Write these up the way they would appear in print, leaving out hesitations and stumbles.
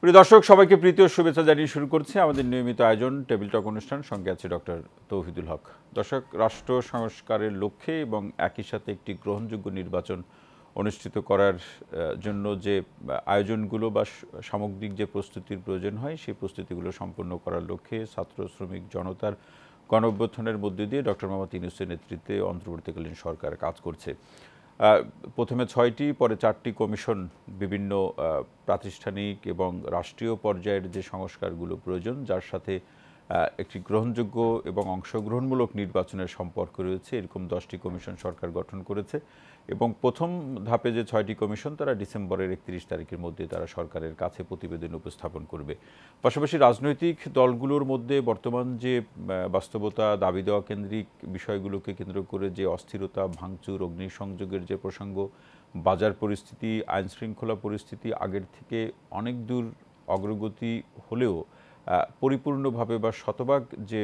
প্রিয় দর্শক, সবাইকে প্রীতি ও শুভেচ্ছা জানিয়ে শুরু করছি আমাদের নিয়মিত আয়োজন টেবিল টক অনুষ্ঠান। সঙ্গে আছে ডক্টর তৌহিদুল হক। দর্শক, রাষ্ট্র সংস্কারের লক্ষ্যে এবং একই সাথে একটি গ্রহণযোগ্য নির্বাচন অনুষ্ঠিত করার জন্য যে আয়োজনগুলো বা সামগ্রিক যে প্রস্তুতির প্রয়োজন হয়, সেই প্রস্তুতিগুলো সম্পন্ন করার লক্ষ্যে ছাত্র শ্রমিক জনতার গণঅভ্যুত্থানের মধ্যে দিয়ে ডক্টর মোহাম্মদ ইউনূসের নেতৃত্বে অন্তর্বর্তীকালীন সরকার কাজ করছে। প্রথমে 6টি, পরে 4টি কমিশন বিভিন্ন প্রাতিষ্ঠানিক এবং রাষ্ট্রীয় পর্যায়ের যে সংস্কারগুলো প্রয়োজন, যার সাথে একটি গ্রহণযোগ্য এবং অংশগ্রহণমূলক নির্বাচনের সম্পর্ক রয়েছে, এরকম 10টি কমিশন সরকার গঠন করেছে। এবং প্রথম ধাপে যে 6টি কমিশন, তারা ডিসেম্বরের 31 তারিখের মধ্যে তারা সরকারের কাছে প্রতিবেদন উপস্থাপন করবে। পাশাপাশি রাজনৈতিক দলগুলোর মধ্যে বর্তমান যে বাস্তবতা, দাবি দেওয়া কেন্দ্রিক বিষয়গুলোকে কেন্দ্র করে যে অস্থিরতা, ভাঙচুর, অগ্নিসংযোগের যে প্রসঙ্গ, বাজার পরিস্থিতি, আইনশৃঙ্খলা পরিস্থিতি আগের থেকে অনেক দূর অগ্রগতি হলেও পরিপূর্ণভাবে বা শতভাগ যে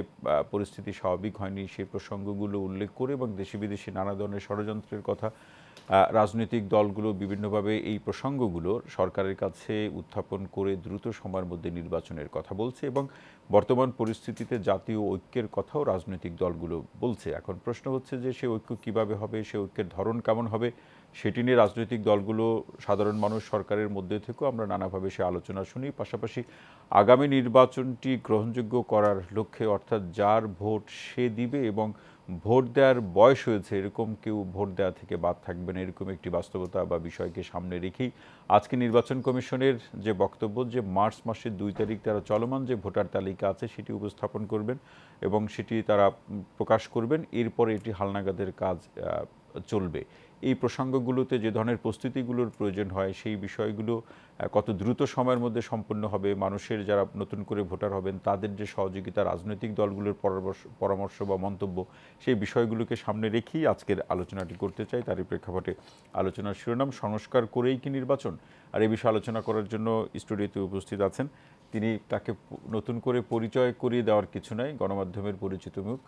পরিস্থিতি স্বাভাবিক হয়নি, সেই প্রসঙ্গগুলো উল্লেখ করে এবং দেশি বিদেশি নানা ধরনের ষড়যন্ত্রের কথা রাজনৈতিক দলগুলো বিভিন্নভাবে এই প্রসঙ্গগুলো সরকারের কাছে উত্থাপন করে দ্রুত সময়ের মধ্যে নির্বাচনের কথা বলছে এবং বর্তমান পরিস্থিতিতে জাতীয় ঐক্যের কথাও রাজনৈতিক দলগুলো বলছে। এখন প্রশ্ন হচ্ছে যে সে ঐক্য কিভাবে হবে, সে ঐক্যের ধরন কেমন হবে, সেটি নিয়ে রাজনৈতিক দলগুলো, সাধারণ মানুষ, সরকারের মধ্যে থেকেও আমরা নানাভাবে সে আলোচনা শুনি। পাশাপাশি আগামী নির্বাচনটি গ্রহণযোগ্য করার লক্ষ্যে, অর্থাৎ যার ভোট সে দিবে এবং ভোট দেওয়ার বয়স হয়েছে এরকম কেউ ভোট দেওয়া থেকে বাদ থাকবে না, এরকম একটি বাস্তবতা বা বিষয়কে সামনে রেখেই আজকে নির্বাচন কমিশনের যে বক্তব্য, যে মার্চ মাসের 2 তারিখ তারা চলমান যে ভোটার তালিকা আছে সেটি উপস্থাপন করবেন এবং সেটি তারা প্রকাশ করবেন। এরপরে এটি হালনাগাদের কাজ চলবে। এই প্রসঙ্গগুলোতে যে ধরনের প্রস্তুতিগুলোর প্রয়োজন হয়, সেই বিষয়গুলো কত দ্রুত সময়ের মধ্যে সম্পন্ন হবে, মানুষের যারা নতুন করে ভোটার হবেন তাদের যে সহযোগিতা, রাজনৈতিক দলগুলোর পরামর্শ বা মন্তব্য, সেই বিষয়গুলোকে সামনে রেখেই আজকের আলোচনাটি করতে চাই। তারই প্রেক্ষাপটে আলোচনার শিরোনাম সংস্কার করেই কি নির্বাচন। আর এই বিষয়ে আলোচনা করার জন্য স্টুডিওতে উপস্থিত আছেন তিনি। তাকে নতুন করে পরিচয় করিয়ে দেওয়ার কিছু নাই, গণমাধ্যমের পরিচিত মুখ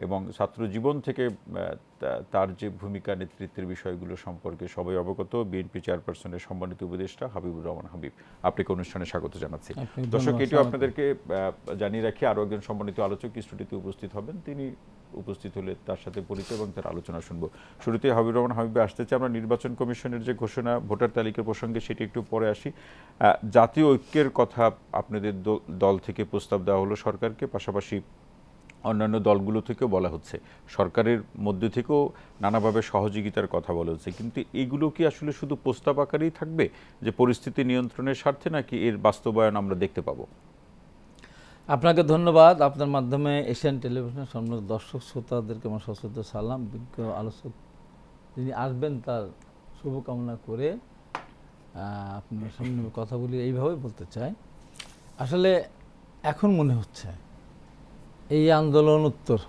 এবং ছাত্র জীবন থেকে তার যে ভূমিকা, নেতৃত্বের বিষয়গুলো সম্পর্কে সবাই অবগত, বিএনপি চেয়ারপারসনের সম্মানিত উপদেষ্টা হাবিবুর রহমান হাবিব। আপনাকে অনুষ্ঠানে স্বাগত জানাচ্ছি। দর্শক, এটিও আপনাদেরকে জানিয়ে রাখি, আরও একজন সম্মানিত আলোচক স্টুডিওতে উপস্থিত হবেন, তিনি উপস্থিত হলে তার সাথে পরিচয় এবং তার আলোচনা শুনবো। শুরুতে হাবিবুর রহমান হাবিব আসতেছে। আমরা নির্বাচন কমিশনের যে ঘোষণা, ভোটার তালিকার প্রসঙ্গে সেটি একটু পরে আসি। জাতীয় ঐক্যের কথা আপনাদের দল থেকে প্রস্তাব দেওয়া হলো সরকারকে, পাশাপাশি অন্যান্য দলগুলো থেকেও বলা হচ্ছে, সরকারের মধ্যে থেকেও নানাভাবে সহযোগিতার কথা বলা হচ্ছে। কিন্তু এইগুলো কি আসলে শুধু প্রস্তাব আকারেই থাকবে যে পরিস্থিতি নিয়ন্ত্রণের স্বার্থে, নাকি এর বাস্তবায়ন আমরা দেখতে পাবো? আপনাকে ধন্যবাদ। আপনার মাধ্যমে এশিয়ান টেলিভিশনের সম্মানিত দর্শক শ্রোতাদেরকে আমার সশ্রদ্ধ সালাম। বিজ্ঞ আলোচক যিনি আসবেন তার শুভকামনা করে আপনার সামনে কথা বলি, এইভাবে বলতে চাই। আসলে এখন মনে হচ্ছে এই আন্দোলন উত্তর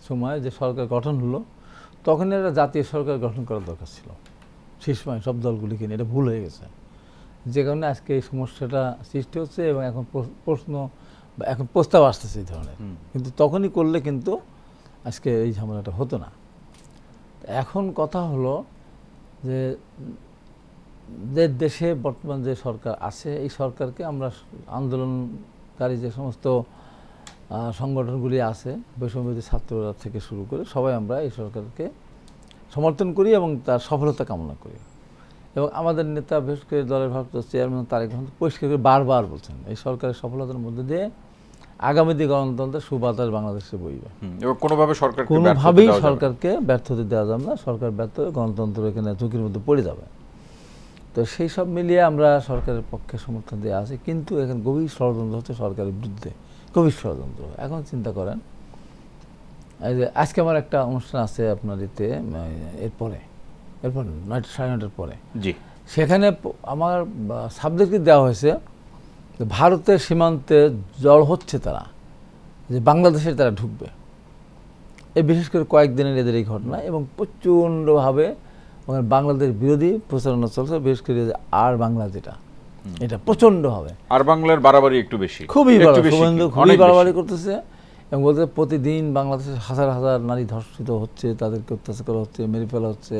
সময় যে সরকার গঠন হলো, তখন একটা জাতীয় সরকার গঠন করার দরকার ছিল। সেই সময় সব দলগুলিকে নিয়ে এটা ভুল হয়ে গেছে, যে কারণে আজকে এই সমস্যাটা সৃষ্টি হচ্ছে এবং এখন প্রশ্ন বা এখন প্রস্তাব আসতেছে এই ধরনের। কিন্তু তখনই করলে কিন্তু আজকে এই ঝামেলাটা হতো না। এখন কথা হলো যে দেশে বর্তমান যে সরকার আছে, এই সরকারকে আমরা আন্দোলনকারী যে সমস্ত সংগঠনগুলি আছে, বৈষম্যবিরোধী ছাত্ররা থেকে শুরু করে সবাই আমরা এই সরকারকে সমর্থন করি এবং তার সফলতা কামনা করি। এবং আমাদের নেতা, বিশেষ করে দলের ভারপ্রাপ্ত চেয়ারম্যান তারেক রহমান পরিষ্কার করে বারবার বলছেন, এই সরকারের সফলতার মধ্যে দিয়ে আগামী দিন গণতন্ত্রের সুবাতাস বাংলাদেশে বইবে। কোনোভাবেই সরকারকে ব্যর্থ হতে দেওয়া যাবে না। সরকার ব্যর্থ হয়ে গণতন্ত্র এখানে ঝুঁকির মধ্যে পড়ে যাবে। তো সেই সব মিলিয়ে আমরা সরকারের পক্ষে সমর্থন দিয়ে আছি, কিন্তু এখন গভীর ষড়যন্ত্র হচ্ছে সরকারের বিরুদ্ধে, গভীর ষড়যন্ত্র। এখন চিন্তা করেন, এই যে আজকে আমার একটা অনুষ্ঠান আছে আপনার এতে, এরপর 9:30 পরে, জি, সেখানে আমার সাবজেক্টে দেওয়া হয়েছে ভারতের সীমান্তে জড় হচ্ছে তারা, যে বাংলাদেশে তারা ঢুকবে। এই বিশেষ করে কয়েকদিনের এদের এই ঘটনা, এবং প্রচণ্ডভাবে বাংলাদেশ বিরোধী প্রচারণা চলছে, বিশেষ করে আর বাংলা যেটা, এটা প্রচণ্ডভাবে আর বাংলার বাড়াবাড়ি একটু বেশি, খুবই বাড়াবাড়ি করতেছে এবং বলতে প্রতিদিন বাংলাদেশের হাজার হাজার নারী ধর্ষিত হচ্ছে, তাদেরকে অত্যাচার করা হচ্ছে, মেরে ফেলা হচ্ছে,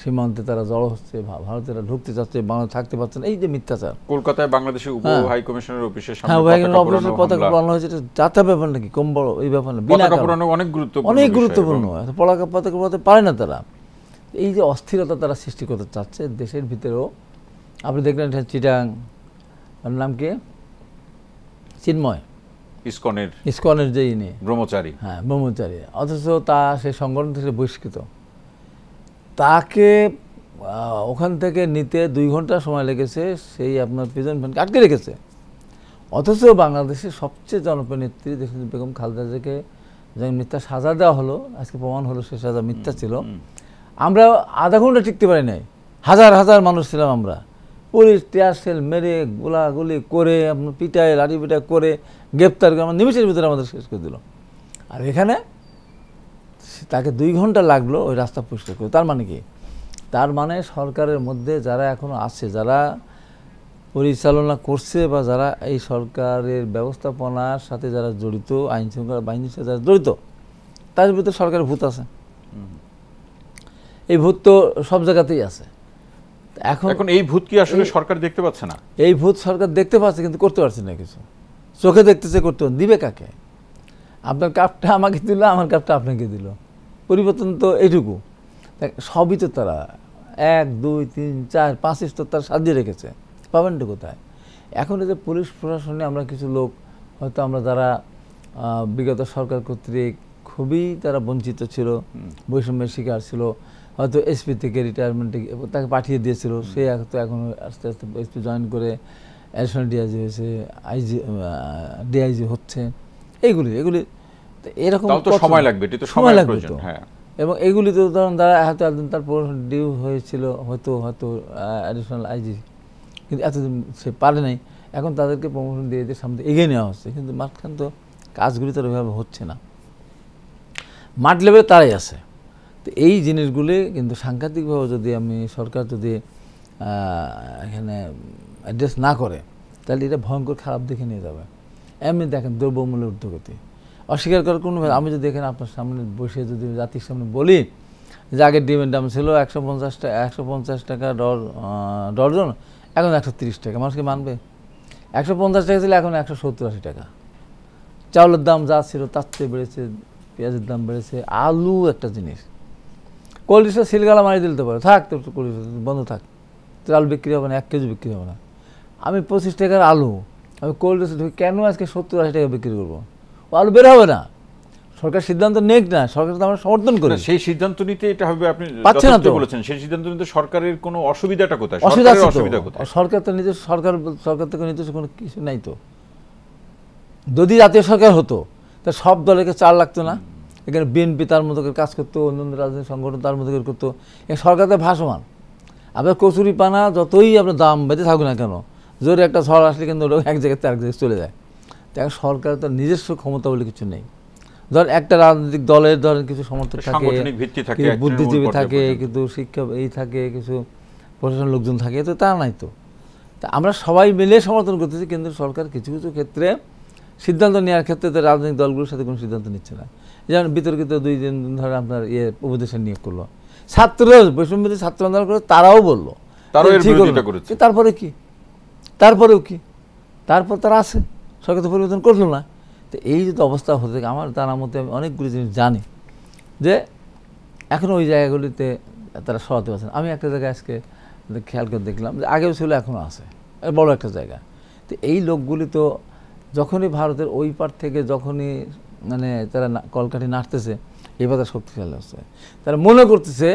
সীমান্তে তারা জড়ো হচ্ছে, ভারতেরা ঢুকতে চাচ্ছে, বাংলা থাকতে পারছে না, এই যে মিথ্যাচার। কলকাতায় বাংলাদেশের উপ হাই কমিশনার অফিসের সামনে অফিসের পতাকা পোড়ানো হয়েছে, এটা যাতা ব্যাপার নাকি, কম বড় এই ব্যাপার না, পতাকা পোড়ানো অনেক গুরুত্বপূর্ণ, অনেক গুরুত্বপূর্ণ। পতাকা পোড়াতে পারে না তারা। এই যে অস্থিরতা তারা সৃষ্টি করতে চাচ্ছে দেশের ভিতরেও। আপনি দেখলেন চিটাং, নাম কি, চিন্ময়, ইসকনের যে ইনি ব্রহ্মচারী, হ্যাঁ ব্রহ্মচারী, অথচ তা সেই সংগঠন থেকে বহিষ্কৃত। তাকে ওখান থেকে নিতে 2 ঘন্টা সময় লেগেছে, সেই আপনার প্রিজন ভ্যানকে আটকে রেখেছে। অথচ বাংলাদেশের সবচেয়ে জনপ্রিয় নেত্রী দেশনেত্রী বেগম খালেদা জিয়াকে যখন মিথ্যা সাজা দেওয়া হলো, আজকে প্রমাণ হলো সে সাজা মিথ্যা ছিল। আমরা আধা ঘন্টা টিকতে পারি নাই, হাজার হাজার মানুষ ছিলাম আমরা, পুলিশ টিয়ার সেল মেরে গোলাগুলি করে, আপনার পিটায় লাঠি পিটায় করে গ্রেপ্তার করে আমার নিমিষের ভিতরে আমাদের শেষ করে দিল। আর এখানে তাকে 2 ঘন্টা লাগলো ওই রাস্তা পরিষ্কার করে। তার মানে কি? তার মানে সরকারের মধ্যে যারা এখনো আছে, যারা পরিচালনা করছে বা যারা এই সরকারের ব্যবস্থাপনার সাথে যারা জড়িত, আইন শৃঙ্খলা বাহিনীর সাথে যারা জড়িত, তার ভিতরে সরকারের ভূত আছে। এই ভূত তো সব জায়গাতেই আছে। এখন এই ভূত কি আসলে সরকার দেখতে পাচ্ছে না? এই ভূত সরকার দেখতে পাচ্ছে কিন্তু করতে পারছে না কিছু। চোখে দেখতেছে, করতে দিবে কাকে? আপনার কাপটা আমাকে দিল, আমার কাপটা আপনাকে দিল, পরিবর্তন তো এইটুকু। সবই তো তারা 1, 2, 3, 4, 5 স্তর তারা সাজিয়ে রেখেছে, পাবেনটা কোথায়? এখন এই যে পুলিশ প্রশাসনে আমরা কিছু লোক হয়তো আমরা যারা বিগত সরকার কর্তৃক খুবই তারা বঞ্চিত ছিল, বৈষম্যের শিকার ছিল, হয়তো এসপি থেকে রিটায়ারমেন্টে তাকে পাঠিয়ে দিয়েছিল, সে তো এখন আস্তে আস্তে এসপি জয়েন করে অ্যাডিশনাল ডিআইজি হয়েছে, ডিআইজি হচ্ছে। এগুলি এরকম সময় লাগবে, সময় লাগবে তো। এবং এগুলি তো ধরুন তারা হয়তো একদিন তার প্রমোশন ডিউ হয়েছিল, হয়তো অ্যাডিশনাল আইজি, কিন্তু এতদিন সে পারে নাই। এখন তাদেরকে প্রমোশন দিয়ে সামনে এগিয়ে নেওয়া হচ্ছে, কিন্তু মাঝখান তো কাজগুলি তো ওইভাবে হচ্ছে না, মাঠ লেভেলে তারাই আছে। তো এই জিনিসগুলি কিন্তু সাংঘাতিকভাবে যদি সরকার যদি এখানে অ্যাড্রেস না করে, তাহলে এটা ভয়ঙ্কর খারাপ দিকে নিয়ে যাবে। এমনি দেখেন দ্রব্যমূল্যের ঊর্ধ্বগতি অস্বীকার করার কোনো, আমি যদি এখানে আপনার সামনে বসে যদি জাতির সামনে বলি যে আগের ডিমের দাম ছিল 150 টাকা ডর্জন, এখন 130 টাকা, মানুষকে মানবে? 150 টাকা ছিল, এখন 170-80 টাকা। চাউলের দাম যা ছিল তার চেয়ে বেড়েছে, পেঁয়াজের দাম বেড়েছে, আলু একটা জিনিস কোল্ড স্টোর সিলগালা মারি দিতে পারে, থাক তোর কোল্ড স্টোর বন্ধ থাক, তোর আলু বিক্রি হবে না, 1 কেজি বিক্রি হবে না। আমি 25 টাকার আলু আমি কোল্ড স্টোরে কেন আজকে 70-80 টাকা বিক্রি করবো? ও আলু বের হবে না। সরকার সিদ্ধান্ত নেক না, সরকার তো আমরা সমর্থন করি। সেই সিদ্ধান্ত নিতে এটা হবে, আপনি পাচ্ছে না তো বলেছেন, সেই সিদ্ধান্ত নিতে সরকারের কোনো অসুবিধাটা কোথায়? অসুবিধা কোথায়? সরকার তো নিজস্ব সরকার থেকে নিজস্ব কোনো কিছু নাই তো। যদি জাতীয় সরকার হতো তা সব দলকে 4 লাগতো না, এখানে বিএনপি তার মতো করে কাজ করতো, অন্যান্য রাজনৈতিক সংগঠন তার মতো করে করতো, এখানে সরকার তো ভাসমান। আপনার কচুরি পানা যতই আপনার দাম বেঁধে থাকুক না কেন, জোরে একটা ঝড় আসলে কিন্তু এক জায়গায় আরেক জায়গায় চলে যায়। তাই সরকার তো নিজস্ব ক্ষমতা বলে কিছু নেই। ধর একটা রাজনৈতিক দলের ধরেন কিছু সমর্থক থাকে, বুদ্ধিজীবী থাকে, কিন্তু শিক্ষা এই থাকে, কিছু প্রশাসন লোকজন থাকে, তো তা নাই তো। তা আমরা সবাই মিলে সমর্থন করতেছি, কিন্তু সরকার কিছু কিছু ক্ষেত্রে সিদ্ধান্ত নেওয়ার ক্ষেত্রে তো রাজনৈতিক দলগুলোর সাথে কোনো সিদ্ধান্ত নিচ্ছে না। যেমন বিতর্কিত 2 দিন ধরে আপনার উপদেষ্টা নিয়োগ করলো, বৈষম্যবিরোধী ছাত্র আন্দোলন করে তারাও বললো, তারপরে কি? তারপরেও কি? তারপর তারা আছে, সরকার তো পরিবর্তন করলো না। তো এই যদি অবস্থা হতে থাকে, আমার জানার মধ্যে আমি অনেকগুলি জিনিস জানি যে এখন ওই জায়গাগুলিতে তারা সরাতে পারছে না। আমি একটা জায়গায় আজকে খেয়াল করে দেখলাম যে আগেও ছিল, এখনও আছে, বড় একটা জায়গা। তো এই লোকগুলি তো যখনই ভারতের ওই পার থেকে যখনই মানে তারা কলকাঠি নাড়তেছে, এবার তারা শক্তিশালী হচ্ছে। তারা মনে করতেছে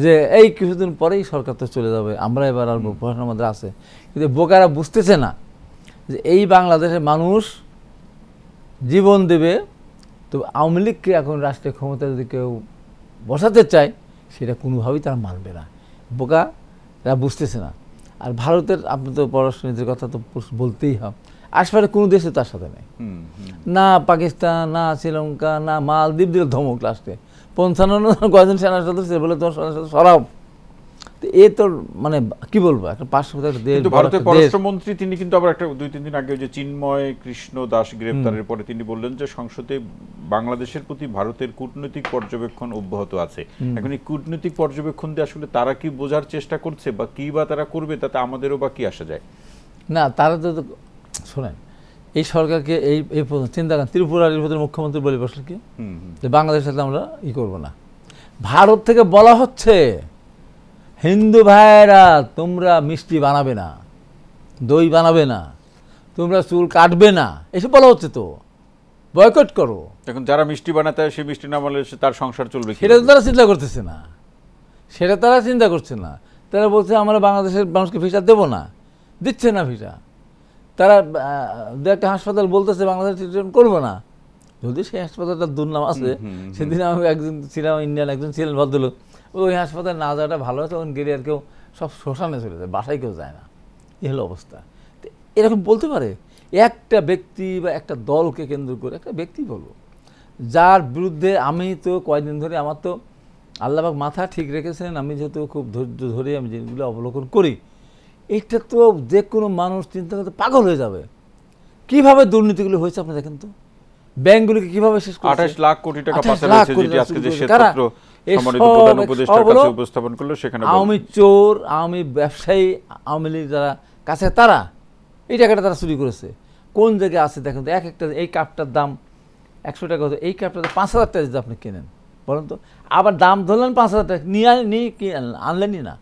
যে এই কিছুদিন পরেই সরকার তো চলে যাবে, আমরা এবার আর পড়াশোনার মধ্যে আছে। কিন্তু বোকারা বুঝতেছে না যে এই বাংলাদেশের মানুষ জীবন দেবে, তো আওয়ামী লীগকে এখন রাষ্ট্রীয় ক্ষমতা যদি কেউ বসাতে চায়, সেটা কোনোভাবেই তারা মানবে না। বোকা এরা বুঝতেছে না। আর ভারতের, আপনি তো পররাষ্ট্রনীতির কথা তো বলতেই হবে, আশপাশে কোনো দেশে তার সাথে নেই, না পাকিস্তান, না শ্রীলঙ্কা, না মালদ্বীপ, দিল ধমক লাস্টে 55 কয়েকজন সেনা সদস্য বলে তোমার সেনা সদস্য সরাও। তো এ তো মানে কি বলবো, একটা পার্শ্ববর্তী একটা দেশ, কিন্তু বড় ভারতের একটা দেশ। পররাষ্ট্রমন্ত্রী তিনি কিন্তু আবার একটা 2-3 দিন আগে যে চিন্ময় কৃষ্ণ দাস গ্রেপ্তারের পরে তিনি বললেন যে সংসদে বাংলাদেশের প্রতি ভারতের কূটনৈতিক পর্যবেক্ষণ অব্যাহত আছে। এখন এই কূটনৈতিক পর্যবেক্ষণ দিয়ে আসলে তারা কি বোঝার চেষ্টা করছে বা কি বা তারা করবে, তাতে আমাদেরও বা কি আসা যায়? না, তারা তো শোনেন, এই সরকারকে এই এই চিন্তা করেন, ত্রিপুরার মুখ্যমন্ত্রী বলে বসল কি যে বাংলাদেশের সাথে আমরা করবো না। ভারত থেকে বলা হচ্ছে হিন্দু ভাইয়েরা তোমরা মিষ্টি বানাবে না, দই বানাবে না, তোমরা চুল কাটবে না, এসব বলা হচ্ছে। তো বয়কট করো। এখন যারা মিষ্টি বানাতে হয়, সে মিষ্টি না বানালে তার সংসার চলবে কি? সেটা তো তারা চিন্তা করতেছে না, সেটা তারা চিন্তা করছে না। তারা বলছে আমরা বাংলাদেশের মানুষকে ভিসা দেবো না, দিচ্ছে না ভিসা। তারা দু একটা হাসপাতাল বলতেছে বাংলাদেশ ট্রিটমেন্ট করবো না, যদি সেই হাসপাতালটার দুর্নাম আছে। সেদিন আমি একজন ছিলাম, ইন্ডিয়ান একজন ছিলেন ভদ্রলোক, ওই হাসপাতাল না যাওয়াটা ভালো আছে, তখন গেলে আর কেউ সব শ্মশানে চলে যায়, বাসায় কেউ যায় না, এই হলো অবস্থা। এরকম বলতে পারে একটা ব্যক্তি বা একটা দলকে কেন্দ্র করে, একটা ব্যক্তি বলবো যার বিরুদ্ধে আমি তো কয়েকদিন ধরে, আমার তো আল্লাহবাক মাথা ঠিক রেখেছেন, আমি যেহেতু খুব ধৈর্য ধরে আমি যেগুলো অবলোকন করি, এটা তো যে কোনো মানুষ চিন্তা করতে পাগল হয়ে যাবে। কিভাবে দুর্নীতিগুলো হয়েছে আপনি দেখেন তো, ব্যাংকগুলিকে কিভাবে শেষ করছে। 28 লাখ কোটি টাকা পাচার হয়েছে, যেটি আজকে যে শ্বেতপত্র সম্মানিত প্রধান উপদেষ্টার কাছে উপস্থাপন করলো, সেখানে আওয়ামী চোর, আওয়ামী ব্যবসায়ী, আওয়ামী লীগ যারা কাছে, তারা এই টাকাটা তারা চুরি করেছে। কোন জায়গায় আছে দেখেন তো, এক একটা এই কাপটার দাম 100 টাকা হতো, এই কাপটাতে 5000 টাকা যদি আপনি কেনেন, বলুন তো, আবার দাম ধরলেন 5000 টাকা, নিয়ে কি আনলেনই না,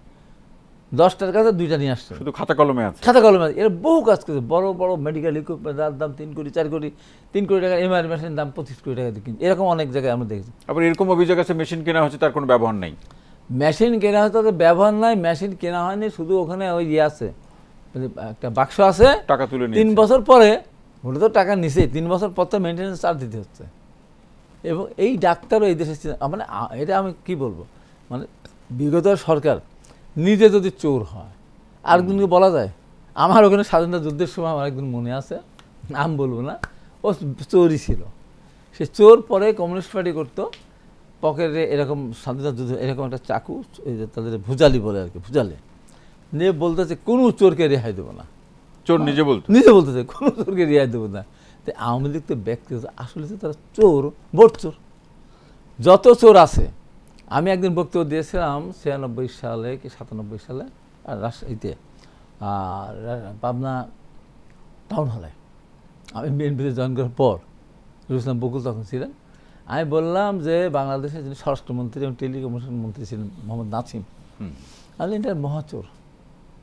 10 টাকার কাছে 2টা নিয়ে আসছে, শুধু খাতা কলমে আছে, খাতা কলমে। এরা বহু কাজ করেছে, বড় বড় মেডিকেল ইকুইপমেন্ট, যার দাম 3 কোটি 4 কোটি, 3 কোটি টাকা, এমআরআই মেশিনের দাম 25 কোটি টাকা দিয়ে কিনছে, এরকম অনেক জায়গায় আমরা দেখেছি। আবার এরকম অভিযোগ আছে মেশিন কেনা হচ্ছে, তার কোনো ব্যবহার নেই। মেশিন কেনা হয়তো তাদের ব্যবহার নাই, মেশিন কেনা হয়নি, শুধু ওখানে ওই আছে, একটা বাক্স আছে, টাকা তুলে নিয়ে 3 বছর পরে ওটা তো টাকা নিচেই, 3 বছর পর তো মেনটেন্যান্স চার্জ দিতে হচ্ছে। এবং এই ডাক্তারও এই দেশে, মানে এটা আমি কি বলবো, মানে বিগত সরকার নিজে যদি চোর হয়, আরেকজনকে বলা যায়। আমার ওখানে স্বাধীনতা যুদ্ধের সময় আমার একজন মনে আছে, নাম বলবো না, ও চোরই ছিল। সে চোর, পরে কমিউনিস্ট পার্টি করতো, পকেটে এরকম স্বাধীনতা যুদ্ধ এরকম একটা চাকু, এই যে তাদের ভুজালি বলে আর কি, ভুজালে নিয়ে বলতেছে কোনো চোরকে রেহাই দেবো না। চোর নিজে বলতেছে কোনো চোরকে রেহাই দেবো না। তো আওয়ামী লীগ তো ব্যক্তিগত, আসলে তো তারা চোর, ভোট চোর, যত চোর আছে। আমি একদিন বক্তব্য দিয়েছিলাম 96 সালে কি 97 সালে, আর রাজশাহীতে, আর পাবনা টাউন হলে, আমি বিএনপিতে জয়েন করার পর, রুসলাম বকুল তখন ছিলেন। আমি বললাম যে বাংলাদেশের যিনি স্বরাষ্ট্রমন্ত্রী এবং টেলিকমিউনিকেশন মন্ত্রী ছিলেন মোহাম্মদ নাসিম, আমি এটা মহাচোর।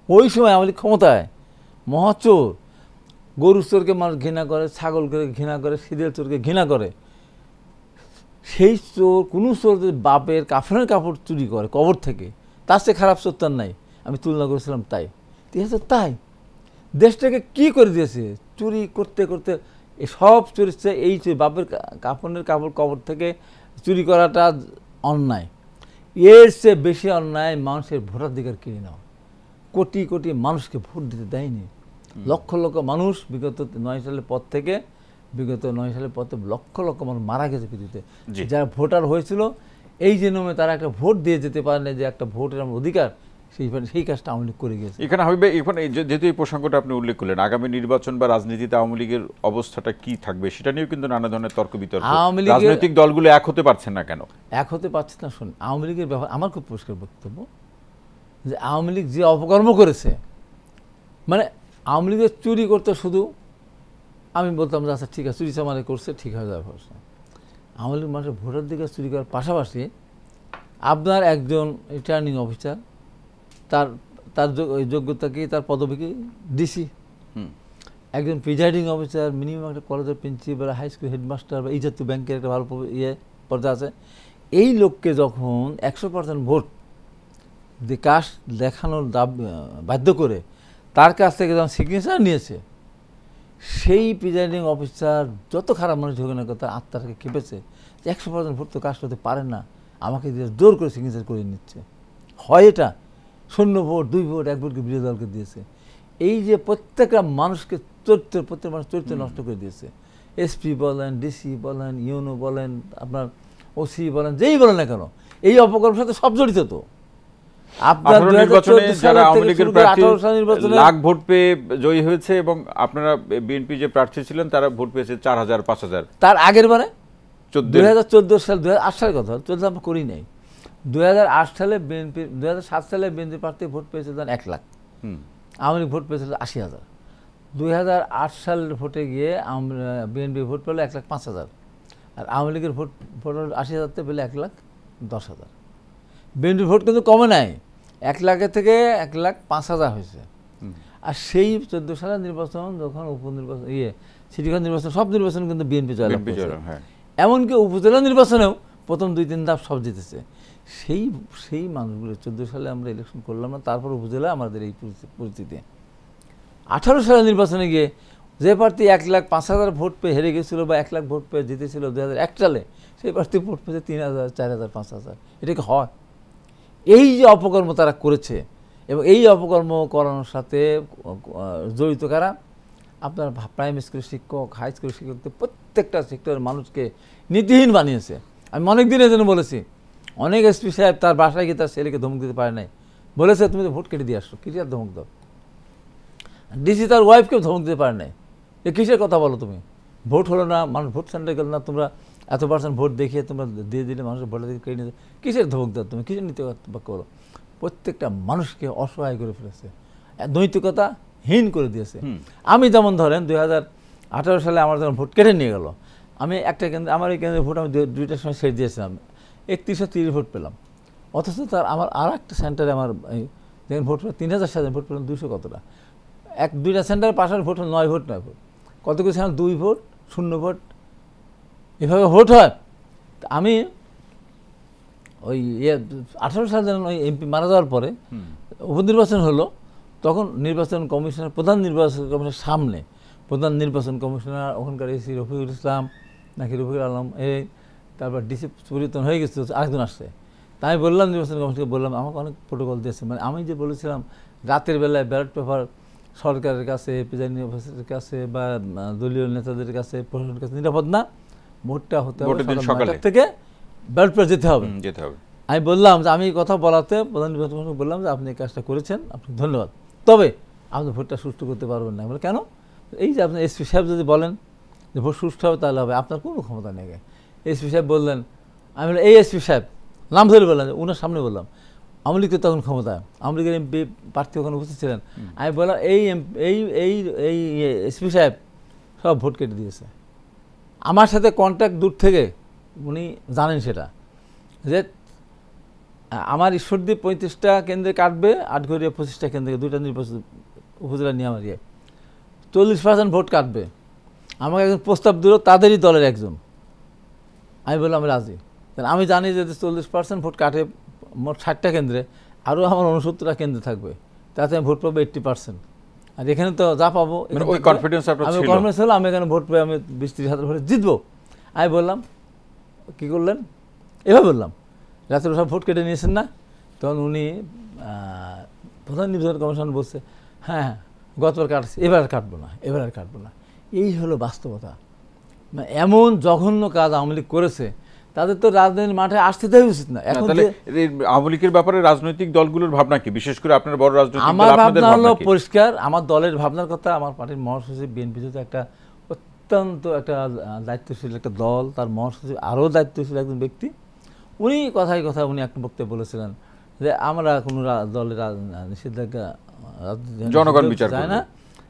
ওই সময় আমাদের ক্ষমতায় মহাচোর, গরু চোরকে মানুষ ঘৃণা করে, ছাগলকে ঘৃণা করে, সিরিয়াল চোরকে ঘৃণা করে। সেই চোর, কোনো চোর যদি বাপের কাফনের কাপড় চুরি করে কবর থেকে, তার চেয়ে খারাপ চোর তার নাই। আমি তুলনা করেছিলাম তাই। তো তাই দেশটাকে কি করে দিয়েছে, চুরি করতে করতে সব চুরির চেয়ে এই বাপের কাফনের কাপড় কবর থেকে চুরি করাটা অন্যায়। এর চেয়ে বেশি অন্যায় মানুষের ভোটাধিকার কিনে নেওয়া। কোটি কোটি মানুষকে ভোট দিতে দেয়নি, লক্ষ লক্ষ মানুষ বিগত 9 সালের পর থেকে, লক্ষ লক্ষ মানুষ মারা গেছে পৃথিবীতে, যারা ভোটার হয়েছিল। এই জন্যে তারা একটা ভোট দিয়ে যেতে পারে না, যে একটা ভোটের আমার অধিকার, সেই কাজটা আওয়ামী লীগ করে গেছে। এখানে হবে, এখানে যেহেতু এই প্রসঙ্গটা আপনি উল্লেখ করলেন, আগামী নির্বাচন বা রাজনীতিতে আওয়ামী লীগের অবস্থাটা কি থাকবে, সেটা নিয়েও কিন্তু নানা ধরনের তর্ক বিতর্ক। রাজনৈতিক দলগুলো এক হতে পারছে না কেন? এক হতে পারছে না, শুনুন, আওয়ামী লীগের ব্যাপার আমার খুব পরিষ্কার বক্তব্য, যে আওয়ামী লীগ যে অপকর্ম করেছে, মানে আওয়ামী লীগের চুরি করতে শুধু আমি বলতাম যে আচ্ছা ঠিক আছে, চুরি চামারি করছে, ঠিক হয়ে যাবে। আওয়ামী লীগ মানুষের ভোটার দিকে চুরি করার পাশাপাশি আপনার একজন রিটার্নিং অফিসার, তার যোগ্যতা কি, তার পদবি কি, ডিসি, একজন প্রিজাইডিং অফিসার, মিনিমাম একটা কলেজের প্রিন্সিপাল, হাই স্কুল হেডমাস্টার বা এই জাতীয় ব্যাংকের একটা ভালো পর্দা আছে, এই লোককে যখন 100% ভোট কাস্ট দেখানোর বাধ্য করে তার কাছ থেকে যখন সিগনেচার নিয়েছে, সেই প্রিজাইডিং অফিসার যত খারাপ মানুষ হোক না, তার আত্মাটাকে খেপেছে, 100% ভোট তো কাস্ট হতে পারে না, আমাকে দিয়ে জোর করে সিগনেচার করে নিচ্ছে। হয় এটা 0 ভোট, 2 ভোট, 1 ভোটকে বিরোধী দলকে দিয়েছে। এই যে প্রত্যেকটা মানুষকে প্রত্যেক মানুষ চরিত্র নষ্ট করে দিয়েছে। এসপি বলেন, ডিসি বলেন, ইউনো বলেন, আপনার ওসি বলেন, যেই বলেন না কেন, এই অপকর্মের সাথে সব জড়িত। তো আপনার 18 নির্বাচনে 2014 যারা সালের আওয়ামী থেকে লীগের শুরু করে প্রার্থী 18 সালের নির্বাচনে লাখ ভোট পেয়ে জয়ী হয়েছে এবং আপনারা বিএনপি যে প্রার্থী ছিলেন তারা ভোট পেয়েছে 4000 5000। তার আগের বারে 14 2014 সাল 2008 সালের কথা, 14 আমরা করি নাই। 2008 সালে বিএনপি, 2007 সালে বিএনপি প্রার্থী ভোট পেয়েছিল 1 লাখ, আওয়ামী লীগ ভোট পেয়েছিল 80,000। 2008 সালের ভোটে গিয়ে আমরা বিএনপি ভোট পেল 1,05,000, আর আওয়ামী লীগের ভোট 80,000তে পেলে 1,10,000। বিএনপির ভোট কিন্তু কমে নাই, 1 লাখের থেকে 1,05,000 হয়েছে। আর সেই 14 সালের নির্বাচন যখন উপনির্বাচন সিটি কর্পোরেশন নির্বাচন, সব নির্বাচন কিন্তু বিএনপি জয়লাভ করেছে। এমনকি উপজেলা নির্বাচনেও প্রথম 2-3 ধাপ সব জিতেছে। সেই মানুষগুলো 14 সালে আমরা ইলেকশন করলাম না, তারপর উপজেলা আমাদের এই পরিস্থিতি। 18 সালের নির্বাচনে গিয়ে যে প্রার্থী 1,05,000 ভোট পেয়ে হেরে গেছিল বা 1 লাখ ভোট পেয়ে জিতেছিল 2001 সালে, সেই প্রার্থী ভোট পেয়েছে 3,000, 4,000, 5,000। এটা কি হয়? এই যে অপকর্ম তারা করেছে, এবং এই অপকর্ম করানোর সাথে জড়িত কারা? আপনার প্রাইমারি স্কুলের শিক্ষক, হাই স্কুলের শিক্ষকদের প্রত্যেকটা সেক্টরের মানুষকে নীতিহীন বানিয়েছে। আমি অনেক দিন এজন্য বলেছি, অনেক এসপি সাহেব তার বাসায় গিয়ে তার ছেলেকে ধমক দিতে পারে নাই, বলেছে তুমি তো ভোট কেটে দিয়ে আসছো, কিসের ধমক দাও? ডিসি তার ওয়াইফকেও ধমক দিতে পারে নাই, এ কিসের কথা বলো তুমি? ভোট হলো না, মানুষ ভোট সেন্টারে গেল না, তোমরা এত % ভোট দেখিয়ে তোমরা দিয়ে দিলে মানুষের ভোটের দিকে কেড়ে নিতে, কিসের ধমক দাও তুমি? কিসের নীতি করো? প্রত্যেকটা মানুষকে অসহায় করে ফেলেছে, নৈতিকতাহীন করে দিয়েছে। আমি যেমন ধরেন 2018 সালে আমার যখন ভোট কেটে নিয়ে গেল, আমি একটা কেন্দ্রে, আমার এই কেন্দ্রে ভোট আমি 2টার সময় ছেড়ে দিয়েছিলাম, 3130 ভোট পেলাম। অথচ তার আমার আর একটা সেন্টারে আমার দেখেন ভোট 3000 সালে ভোট পেলাম 200 কতটা, 2টা সেন্টারের পাশাপাশি ভোট 9 ভোট কত কিছু সেখানে 2 ভোট 0 ভোট এভাবে ভোট হয়। আমি ওই 18 সালে যখন ওই এমপি মারা যাওয়ার পরে উপনির্বাচন হলো, তখন নির্বাচন কমিশনার, প্রধান নির্বাচন কমিশনের সামনে প্রধান নির্বাচন কমিশনার, ওখানকার এসি রফিকুল ইসলাম নাকি রফিকুল আলম, তারপর ডিসি পরিবর্তন হয়ে গেছে, আরেকজন আসছে। তাই আমি বললাম নির্বাচন কমিশনকে, বললাম আমাকে অনেক প্রোটোকল দিয়েছে, মানে আমি যে বলেছিলাম রাতের বেলায় ব্যালট পেপার সরকারের কাছে, প্রিজাইডিং অফিসারের কাছে বা দলীয় নেতাদের কাছে, প্রশাসনের কাছে নিরাপদ না, ভোটটা হতে হবে সকাল 9টা থেকে ব্যালট পেপার যেতে হবে। আমি বললাম যে আমি কথা বলাতে প্রধান নির্বাচন কমিশনকে বললাম যে আপনি এই কাজটা করেছেন, আপনি ধন্যবাদ, তবে আপনি ভোটটা সুষ্ঠু করতে পারবেন না। বলে কেন? এই যে আপনি এসপি সাহেব যদি বলেন যে ভোট সুষ্ঠু হবে তাহলে হবে, আপনার কোনো ক্ষমতা নেই। এসপি সাহেব বললেন, আমি বললাম এই এসপি সাহেব নাম ধরে বললাম, ওনার সামনে বললাম, আওয়ামী লীগের তখন ক্ষমতায়, আওয়ামী লীগের এমপি প্রার্থী ওখানে উপস্থিত ছিলেন। আমি বললাম এই এসপি সাহেব সব ভোট কেটে দিয়েছে। আমার সাথে কন্ট্যাক্ট দূর থেকে, উনি জানেন সেটা, যে আমার ঈশ্বরদীপ 35টা কেন্দ্রে কাটবে, আটঘরিয়া 25টা কেন্দ্রে, 2টা নির্বাচন উপজেলা নিয়ে আমার 40% ভোট কাটবে। আমাকে একজন প্রস্তাব দিল তাদেরই দলের একজন, আমি বললাম আমি রাজি। আমি জানি যে 40% ভোট কাটে মোট 60টা কেন্দ্রে, আরও আমার 69টা কেন্দ্রে থাকবে, তাতে আমি ভোট পাবো 80%। আর এখানে তো যা পাবো ওই কনফিডেন্স হলো, আমি এখানে ভোট পেয়ে আমি 20-30 হাজার ভোটে জিতবো। আমি বললাম কী করলেন? এভাবে বললাম, রাত্রে সব ভোট কেটে নিয়েছেন না? তখন উনি প্রধান নির্বাচন কমিশন বলছে, হ্যাঁ গতবার কাটছে, এবার আর কাটবো না, এবার আর কাটবো না। এই হলো বাস্তবতা। এমন জঘন্য কাজ আওয়ামী লীগ করেছে, তাদের তো রাজনীতির মাঠে আসতে দেওয়া উচিত না। এখন আওয়ামী লীগের ব্যাপারে রাজনৈতিক দলগুলোর ভাবনা কি? বিশেষ করে আপনার বড় রাজনৈতিক আমার ভাবনা হলো পরিষ্কার, আমার দলের ভাবনার কথা, আমার পার্টির মহাসচিব, বিএনপি যদি একটা অত্যন্ত একটা দায়িত্বশীল একটা দল, তার মহাসচিব আরও দায়িত্বশীল একজন ব্যক্তি, উনি কথায় উনি একটা বক্তব্য বলেছিলেন যে আমরা কোনো দলের নিষেধাজ্ঞা জনগণ বিচার চায় না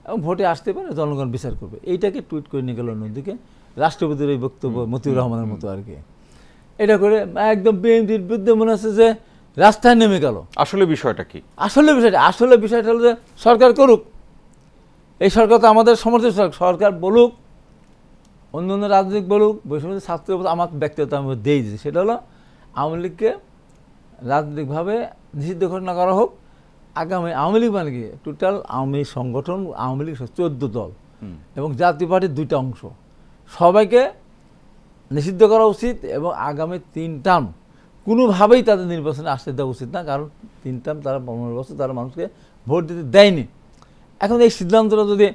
এবং ভোটে আসতে পারে, জনগণ বিচার করবে। এইটাকে টুইট করে নিয়ে গেল অন্যদিকে, রাষ্ট্রপতির এই বক্তব্য মতিউর রহমানের মতো আর কি। এটা করে একদম বিএনপির বিরুদ্ধে মনে হচ্ছে যে রাস্তায় নেমে গেল। আসলে বিষয়টা কি? আসলে বিষয়টা হলো যে সরকার করুক, এই সরকার তো আমাদের সমর্থিত সরকার বলুক, অন্য অন্য রাজনৈতিক বলুক, বৈষম্য ছাত্র, আমার ব্যক্তিগত আমি দিয়েই দিচ্ছি, সেটা হলো আওয়ামী লীগকে রাজনৈতিকভাবে নিষিদ্ধ ঘোষণা করা হোক। আগামী আওয়ামী লীগ মানে কি টোটাল আওয়ামী সংগঠন, আওয়ামী লীগ 14 দল এবং জাতীয় পার্টির 2টা অংশ, সবাইকে নিষিদ্ধ করা উচিত এবং আগামী 3 টার্ম কোনোভাবেই তাদের নির্বাচনে আসতে দেওয়া উচিত না, কারণ 3 টার্ম তারা 15 বছর তারা মানুষকে ভোট দিতে দেয়নি। এখন এই সিদ্ধান্তটা যদি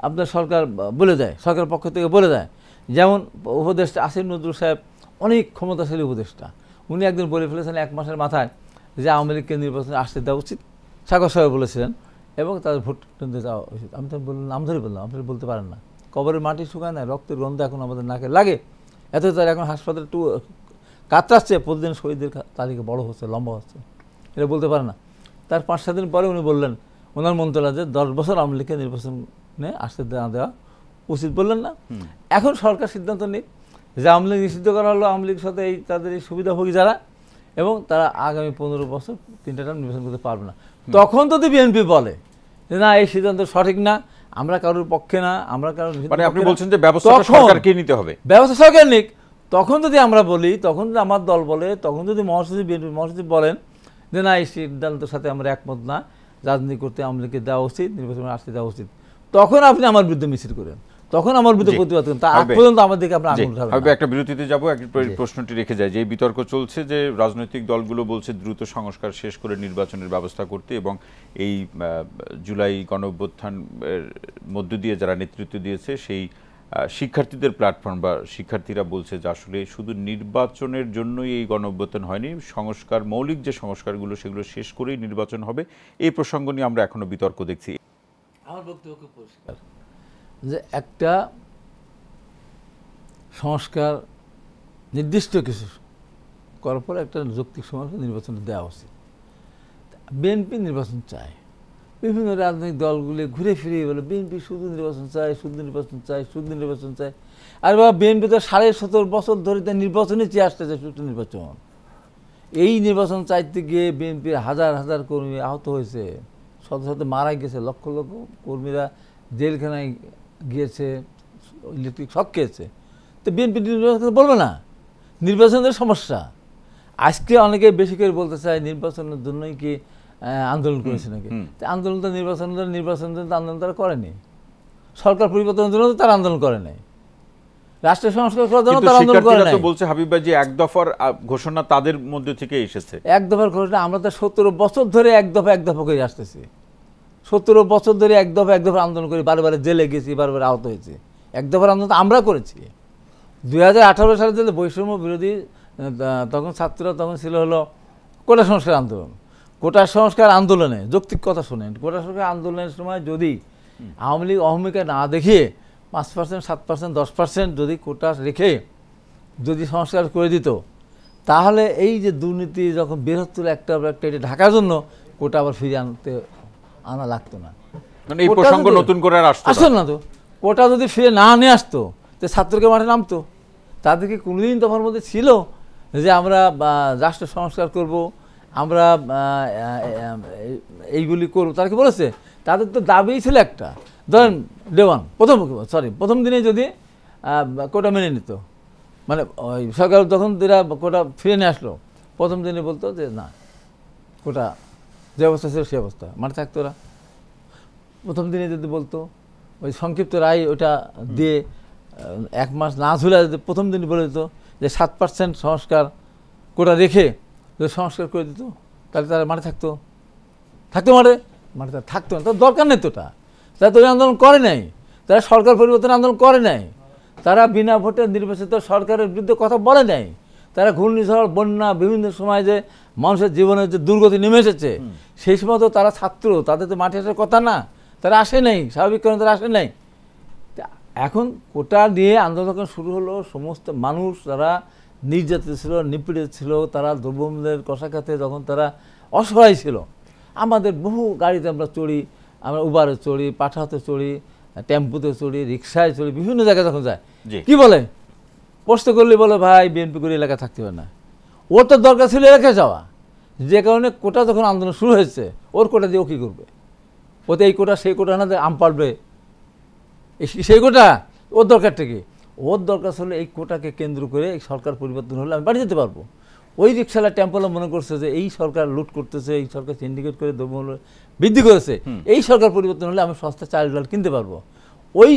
আপনার সরকার বলে দেয়, সরকার পক্ষ থেকে বলে দেয়, যেমন উপদেষ্টা আসিফ নজরুল সাহেব অনেক ক্ষমতাশালী উপদেষ্টা, উনি একদিন বলে ফেলেছেন 1 মাসের মাথায় যে আওয়ামী লীগকে নির্বাচনে আসতে দেওয়া উচিত, সাগর সাহেব বলেছিলেন, এবং তাদের ভোট কেন্দ্রে যাওয়া উচিত। আমি তো বললাম, নাম ধরে বললাম, আপনি বলতে পারেন না, কবরের মাটি শুকায় না, রক্তের গন্ধ এখন আমাদের নাকে লাগে, এত তার এখন হাসপাতালে একটু কাতরাচ্ছে, প্রতিদিন শহীদদের তালিকা বড় হচ্ছে, লম্বা হচ্ছে, এটা বলতে পারে না। তার 5-7 দিন পরে উনি বললেন, ওনার মন্ত্রণালয় যে 10 বছর আওয়ামী লীগকে নির্বাচনে আসতে না দেওয়া উচিত, বললেন না? এখন সরকার সিদ্ধান্ত নিক যে আওয়ামী লীগ নিষিদ্ধ করা হলো, আওয়ামী লীগের সাথে এই তাদের এই সুবিধাভোগী যারা, এবং তারা আগামী 15 বছর 3টা টার্ম নির্বাচন করতে পারবে না। তখন যদি বিএনপি বলে যে না, এই সিদ্ধান্ত সঠিক না, আমরা কারোর পক্ষে না, আমরা কারোর, মানে আপনি বলছেন যে ব্যবস্থা সরকারকে নিতে হবে, ব্যবস্থা সরকার নিক, তখন যদি আমরা বলি, তখন যদি আমার দল বলে, তখন যদি মহাসচিব, বিএনপি মহাসচিব বলেন যে না, এই সিদ্ধান্তের সাথে আমরা একমত না, রাজনীতি করতে আওয়ামী লীগকে দেওয়া উচিত, নির্বাচনে আসতে দেওয়া উচিত, তখন আপনি আমার বিরুদ্ধে মিছিল করেন, তখন আমার বিরুদ্ধে প্রতিবাদ করেন, তা আগ পর্যন্ত আমাদেরকে আপনার আঙুল উঠাবেন না। একটা বিরতিতে যাব, এক প্রশ্নটি রেখে যায় যে এই বিতর্ক চলছে যে রাজনৈতিক দলগুলো বলছে দ্রুত সংস্কার শেষ করে নির্বাচনের ব্যবস্থা করতে, এবং এই জুলাই গণঅভ্যুত্থানের মধ্য দিয়ে যারা নেতৃত্ব দিয়েছে সেই শিক্ষার্থীদের প্ল্যাটফর্ম বা শিক্ষার্থীরা বলছে যে আসলে শুধু নির্বাচনের জন্যই এই গণঅভ্যুত্থান হয়নি, সংস্কার, মৌলিক যে সংস্কারগুলো সেগুলো শেষ করেই নির্বাচন হবে। এই প্রসঙ্গ নিয়ে আমরা এখনো বিতর্ক দেখছি। আমার বক্তব্য খুব পরিষ্কার যে একটা সংস্কার নির্দিষ্ট কিছু করার পর একটা যৌক্তিক সময় নির্বাচন দেওয়া উচিত। বিএনপি নির্বাচন চায়, বিভিন্ন রাজনৈতিক দলগুলি ঘুরে ফিরে বলে বিএনপি শুধু নির্বাচন চায়, শুধু নির্বাচন চায়, শুধু নির্বাচন চায়। আর বাবা, বিএনপি তো 17.5 বছর ধরে তার নির্বাচনে চেয়ে আসতেছে, সুষ্ঠু নির্বাচন। এই নির্বাচন চাইতে গিয়ে বিএনপির হাজার হাজার কর্মী আহত হয়েছে, শত শত মারা গেছে, লক্ষ লক্ষ কর্মীরা জেলখানায় গিয়েছে, ইলেকট্রিক শক খেয়েছে। তো বিএনপি নির্বাচন বলবে না, নির্বাচনের সমস্যা। আজকে অনেকে বেশি করে বলতে চায় নির্বাচনের জন্যই কি আন্দোলন করেছে নাকি? আন্দোলন তো নির্বাচনের জন্য আন্দোলন তারা করেনি, সরকার পরিবর্তনের জন্য তো তারা আন্দোলন করে নাই, রাষ্ট্র সংস্কার করার জন্য তারা আন্দোলন করে নাই। বলছে হাবিব ভাই যে এক দফার ঘোষণা তাদের মধ্যে থেকে এসেছে। এক দফার ঘোষণা আমরা তো 17 বছর ধরে এক দফা করে আসতেছি, 17 বছর ধরে এক দফা আন্দোলন করে, বারবার জেলে গেছি, বারবার আহত হয়েছি। এক দফার আন্দোলন আমরা করেছি। 2018 সালে যে বৈষম্য বিরোধী, তখন ছাত্ররা তখন ছিল হলো কোটা সংস্কার আন্দোলন। কোটা সংস্কার আন্দোলনে যৌক্তিক কথা শোনেন, কোটা সংস্কার আন্দোলনের সময় যদি আওয়ামী লীগ অহমিকা না দেখিয়ে 5%, 7%, 10% যদি কোটা রেখে যদি সংস্কার করে দিত, তাহলে এই যে দুর্নীতি যখন বের হচ্ছিল একটা এটা ঢাকার জন্য কোটা আবার ফিরিয়ে আনা লাগতো না। মানে এই প্রসঙ্গ নতুন করে আর আসতো না। তো কোটা যদি ফিরে না নিয়ে আসতো, তো ছাত্রকে মাঠে নামতো। তাদেরকে কোনোদিন তোমার মধ্যে ছিল যে আমরা রাষ্ট্র সংস্কার করব, আমরা এইগুলি করব? তারা কি বলেছে? তাদের তো দাবিই ছিল একটা, ধরেন প্রথম দিনে যদি কোটা মেনে নিত, মানে ওই সরকার যখন এরা কোটা ফিরে নিয়ে আসলো, প্রথম দিনে বলতো যে না, কোটা যে অবস্থা ছিল সে অবস্থা মানে থাকতো। ওরা প্রথম দিনে যদি বলতো, ওই সংক্ষিপ্ত রায় ওটা দিয়ে 1 মাস না ঝুলে যদি প্রথম দিন বলে দিত যে 7% সংস্কার কোটা রেখে যদি সংস্কার করে দিত, তাহলে তারা মাঠে থাকতো মাঠে তারা থাকতো না। তার দরকার নেই তোটা, তারা তো আন্দোলন করে নাই, তারা সরকার পরিবর্তন আন্দোলন করে নাই, তারা বিনা ভোটে নির্বাচিত সরকারের বিরুদ্ধে কথা বলে নাই, তারা ঘূর্ণিঝড়, বন্যা, বিভিন্ন সময় যে মানুষের জীবনের যে দুর্গতি নেমে এসেছে, সেই সময় তো তারা ছাত্র, তাদের তো মাঠে আসার কথা না, তারা আসে নাই, স্বাভাবিক কারণে তারা আসে নাই। এখন কোটা দিয়ে আন্দোলন যখন শুরু হলো, সমস্ত মানুষ যারা নির্যাতিত ছিল, নিপীড়িত ছিল, তারা দ্রব্যমূল্যের কষাঘাতে যখন তারা অসহায় ছিল, আমাদের বহু গাড়িতে আমরা চড়ি, আমরা উবারে চড়ি, পাঠাতে চড়ি, টেম্পুতে চড়ি, রিক্সায় চড়ি, বিভিন্ন জায়গায় যখন যায়, কি বলে প্রশ্ন করলে বলে ভাই বিএনপি করে এলাকায় থাকতে হবে না। ওর তো দরকার ছিল এলাকায় যাওয়া, যে কারণে কোটা যখন আন্দোলন শুরু হয়েছে, ওর কোটা দিয়ে ও কী করবে? ওতে এই কোটা সেই কোটা না আম পাড়বে, সেই কোটা ওর দরকারটা কি? ওর দরকার ছিল এই কোটাকে কেন্দ্র করে এই সরকার পরিবর্তন হলে আমি বাড়ি যেতে পারবো। ওই রিক্সালা টেম্পোলা মনে করছে যে এই সরকার লুট করতেছে, এই সরকার সিন্ডিকেট করে দ্রব্যমূল্য বৃদ্ধি করেছে, এই সরকার পরিবর্তন হলে আমি সস্তা চাল ডাল কিনতে পারবো। ওই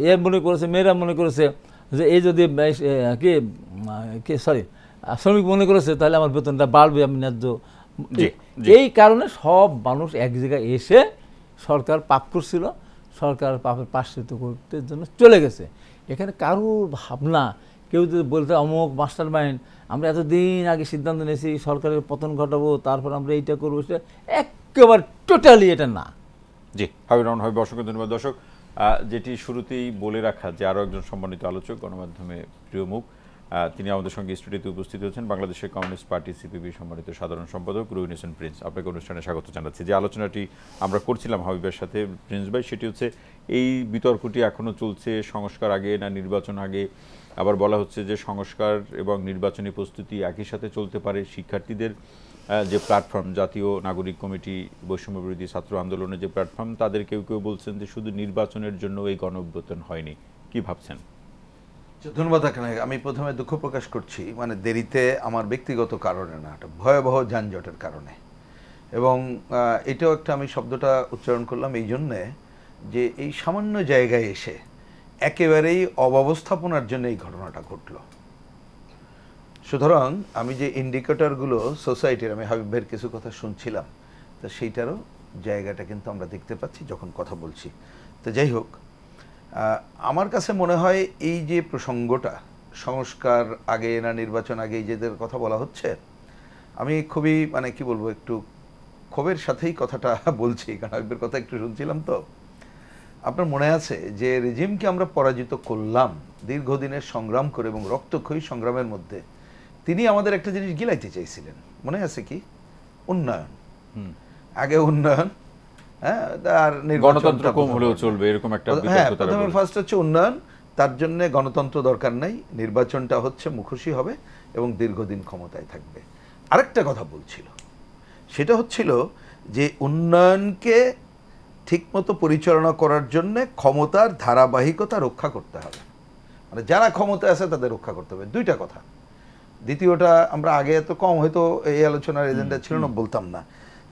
ইয়ে মনে করেছে, মেয়েরা মনে করেছে যে এই যদি শ্রমিক মনে করেছে তাহলে আমার বেতনটা বাড়বে, আমি ন্যায্য। এই কারণে সব মানুষ এক জায়গায় এসে সরকার পাপ করছিল, সরকার পাপের প্রায়শ্চিত্ত করতে জন্য চলে গেছে। এখানে কারোর ভাবনা, কেউ যদি বলতে অমুক মাস্টার মাইন্ড আমরা এতদিন আগে সিদ্ধান্ত নিয়েছি সরকারের পতন ঘটাবো, তারপর আমরা এইটা করবো, সেটা একেবারে টোটালি এটা না। জি, হাবিবুর রহমান হাবিব, অসংখ্য ধন্যবাদ। দর্শক, যেটি শুরুতেই বলে রাখা যে আরও একজন সম্মানিত আলোচক, গণমাধ্যমে প্রিয় মুখ, তিনি আমাদের সঙ্গে স্টুডিওতে উপস্থিত হয়েছেন, বাংলাদেশের কমিউনিস্ট পার্টি সিপিবি সম্মানিত সাধারণ সম্পাদক রুহিন হোসেন প্রিন্স। আপনাকে অনুষ্ঠানে স্বাগত জানাচ্ছি। যে আলোচনাটি আমরা করছিলাম হাবিবের সাথে প্রিন্স ভাই, সেটি হচ্ছে এই বিতর্কটি এখনও চলছে, সংস্কার আগে না নির্বাচন আগে। আবার বলা হচ্ছে যে সংস্কার এবং নির্বাচনী প্রস্তুতি একই সাথে চলতে পারে। শিক্ষার্থীদের যে প্ল্যাটফর্ম, জাতীয় নাগরিক কমিটি, বৈষম্য বিরোধী ছাত্র আন্দোলনের যে প্ল্যাটফর্ম, তাদের কেউ কেউ বলছেন যে শুধু নির্বাচনের জন্য এই গণঅভ্যুত্থান হয়নি। কি ভাবছেন? ধন্যবাদ। আমি প্রথমে দুঃখ প্রকাশ করছি, মানে দেরিতে আমার ব্যক্তিগত কারণে না, একটা ভয়াবহ যানজটের কারণে। এবং এটাও একটা, আমি শব্দটা উচ্চারণ করলাম এই জন্যে যে এই সামান্য জায়গায় এসে একেবারেই অব্যবস্থাপনার জন্য এই ঘটনাটা ঘটল। সুতরাং আমি যে ইন্ডিকেটরগুলো সোসাইটির, আমি হাবিব ভাইয়ের কিছু কথা শুনছিলাম, তো সেইটারও জায়গাটা কিন্তু আমরা দেখতে পাচ্ছি যখন কথা বলছি। তো যাই হোক, আমার কাছে মনে হয় এই যে প্রসঙ্গটা, সংস্কার আগে না নির্বাচন আগে, যেদের কথা বলা হচ্ছে, আমি খুবই মানে কি বলবো, একটু ক্ষোভের সাথেই কথাটা বলছি, কারণ হাবিবের কথা একটু শুনছিলাম। তো আপনার মনে আছে যে রেজিমকে আমরা পরাজিত করলাম দীর্ঘদিনের সংগ্রাম করে এবং রক্তক্ষয়ী সংগ্রামের মধ্যে, তিনি আমাদের একটা জিনিস গিলাইতে চাইছিলেন, মনে আছে কি? উন্নয়ন। আগে উন্নয়ন, হ্যাঁ, আর গণতন্ত্র কম হলেও চলবে, এরকম একটা বিতর্ক। হ্যাঁ, প্রথমে ফার্স্ট হচ্ছে উন্নয়ন, তার জন্য গণতন্ত্র দরকার নাই, নির্বাচনটা হচ্ছে মুখোশী হবে এবং দীর্ঘদিন ক্ষমতায় থাকবে। আরেকটা কথা বলছিল, সেটা হচ্ছিল যে উন্নয়নকে ঠিকমতো পরিচালনা করার জন্য ক্ষমতার ধারাবাহিকতা রক্ষা করতে হবে, মানে যারা ক্ষমতায় আছে তাদের রক্ষা করতে হবে। দুইটা কথা। দ্বিতীয়টা আমরা আগে এত কম হয়তো এই আলোচনার এজেন্ডা ছিল না, বলতাম না।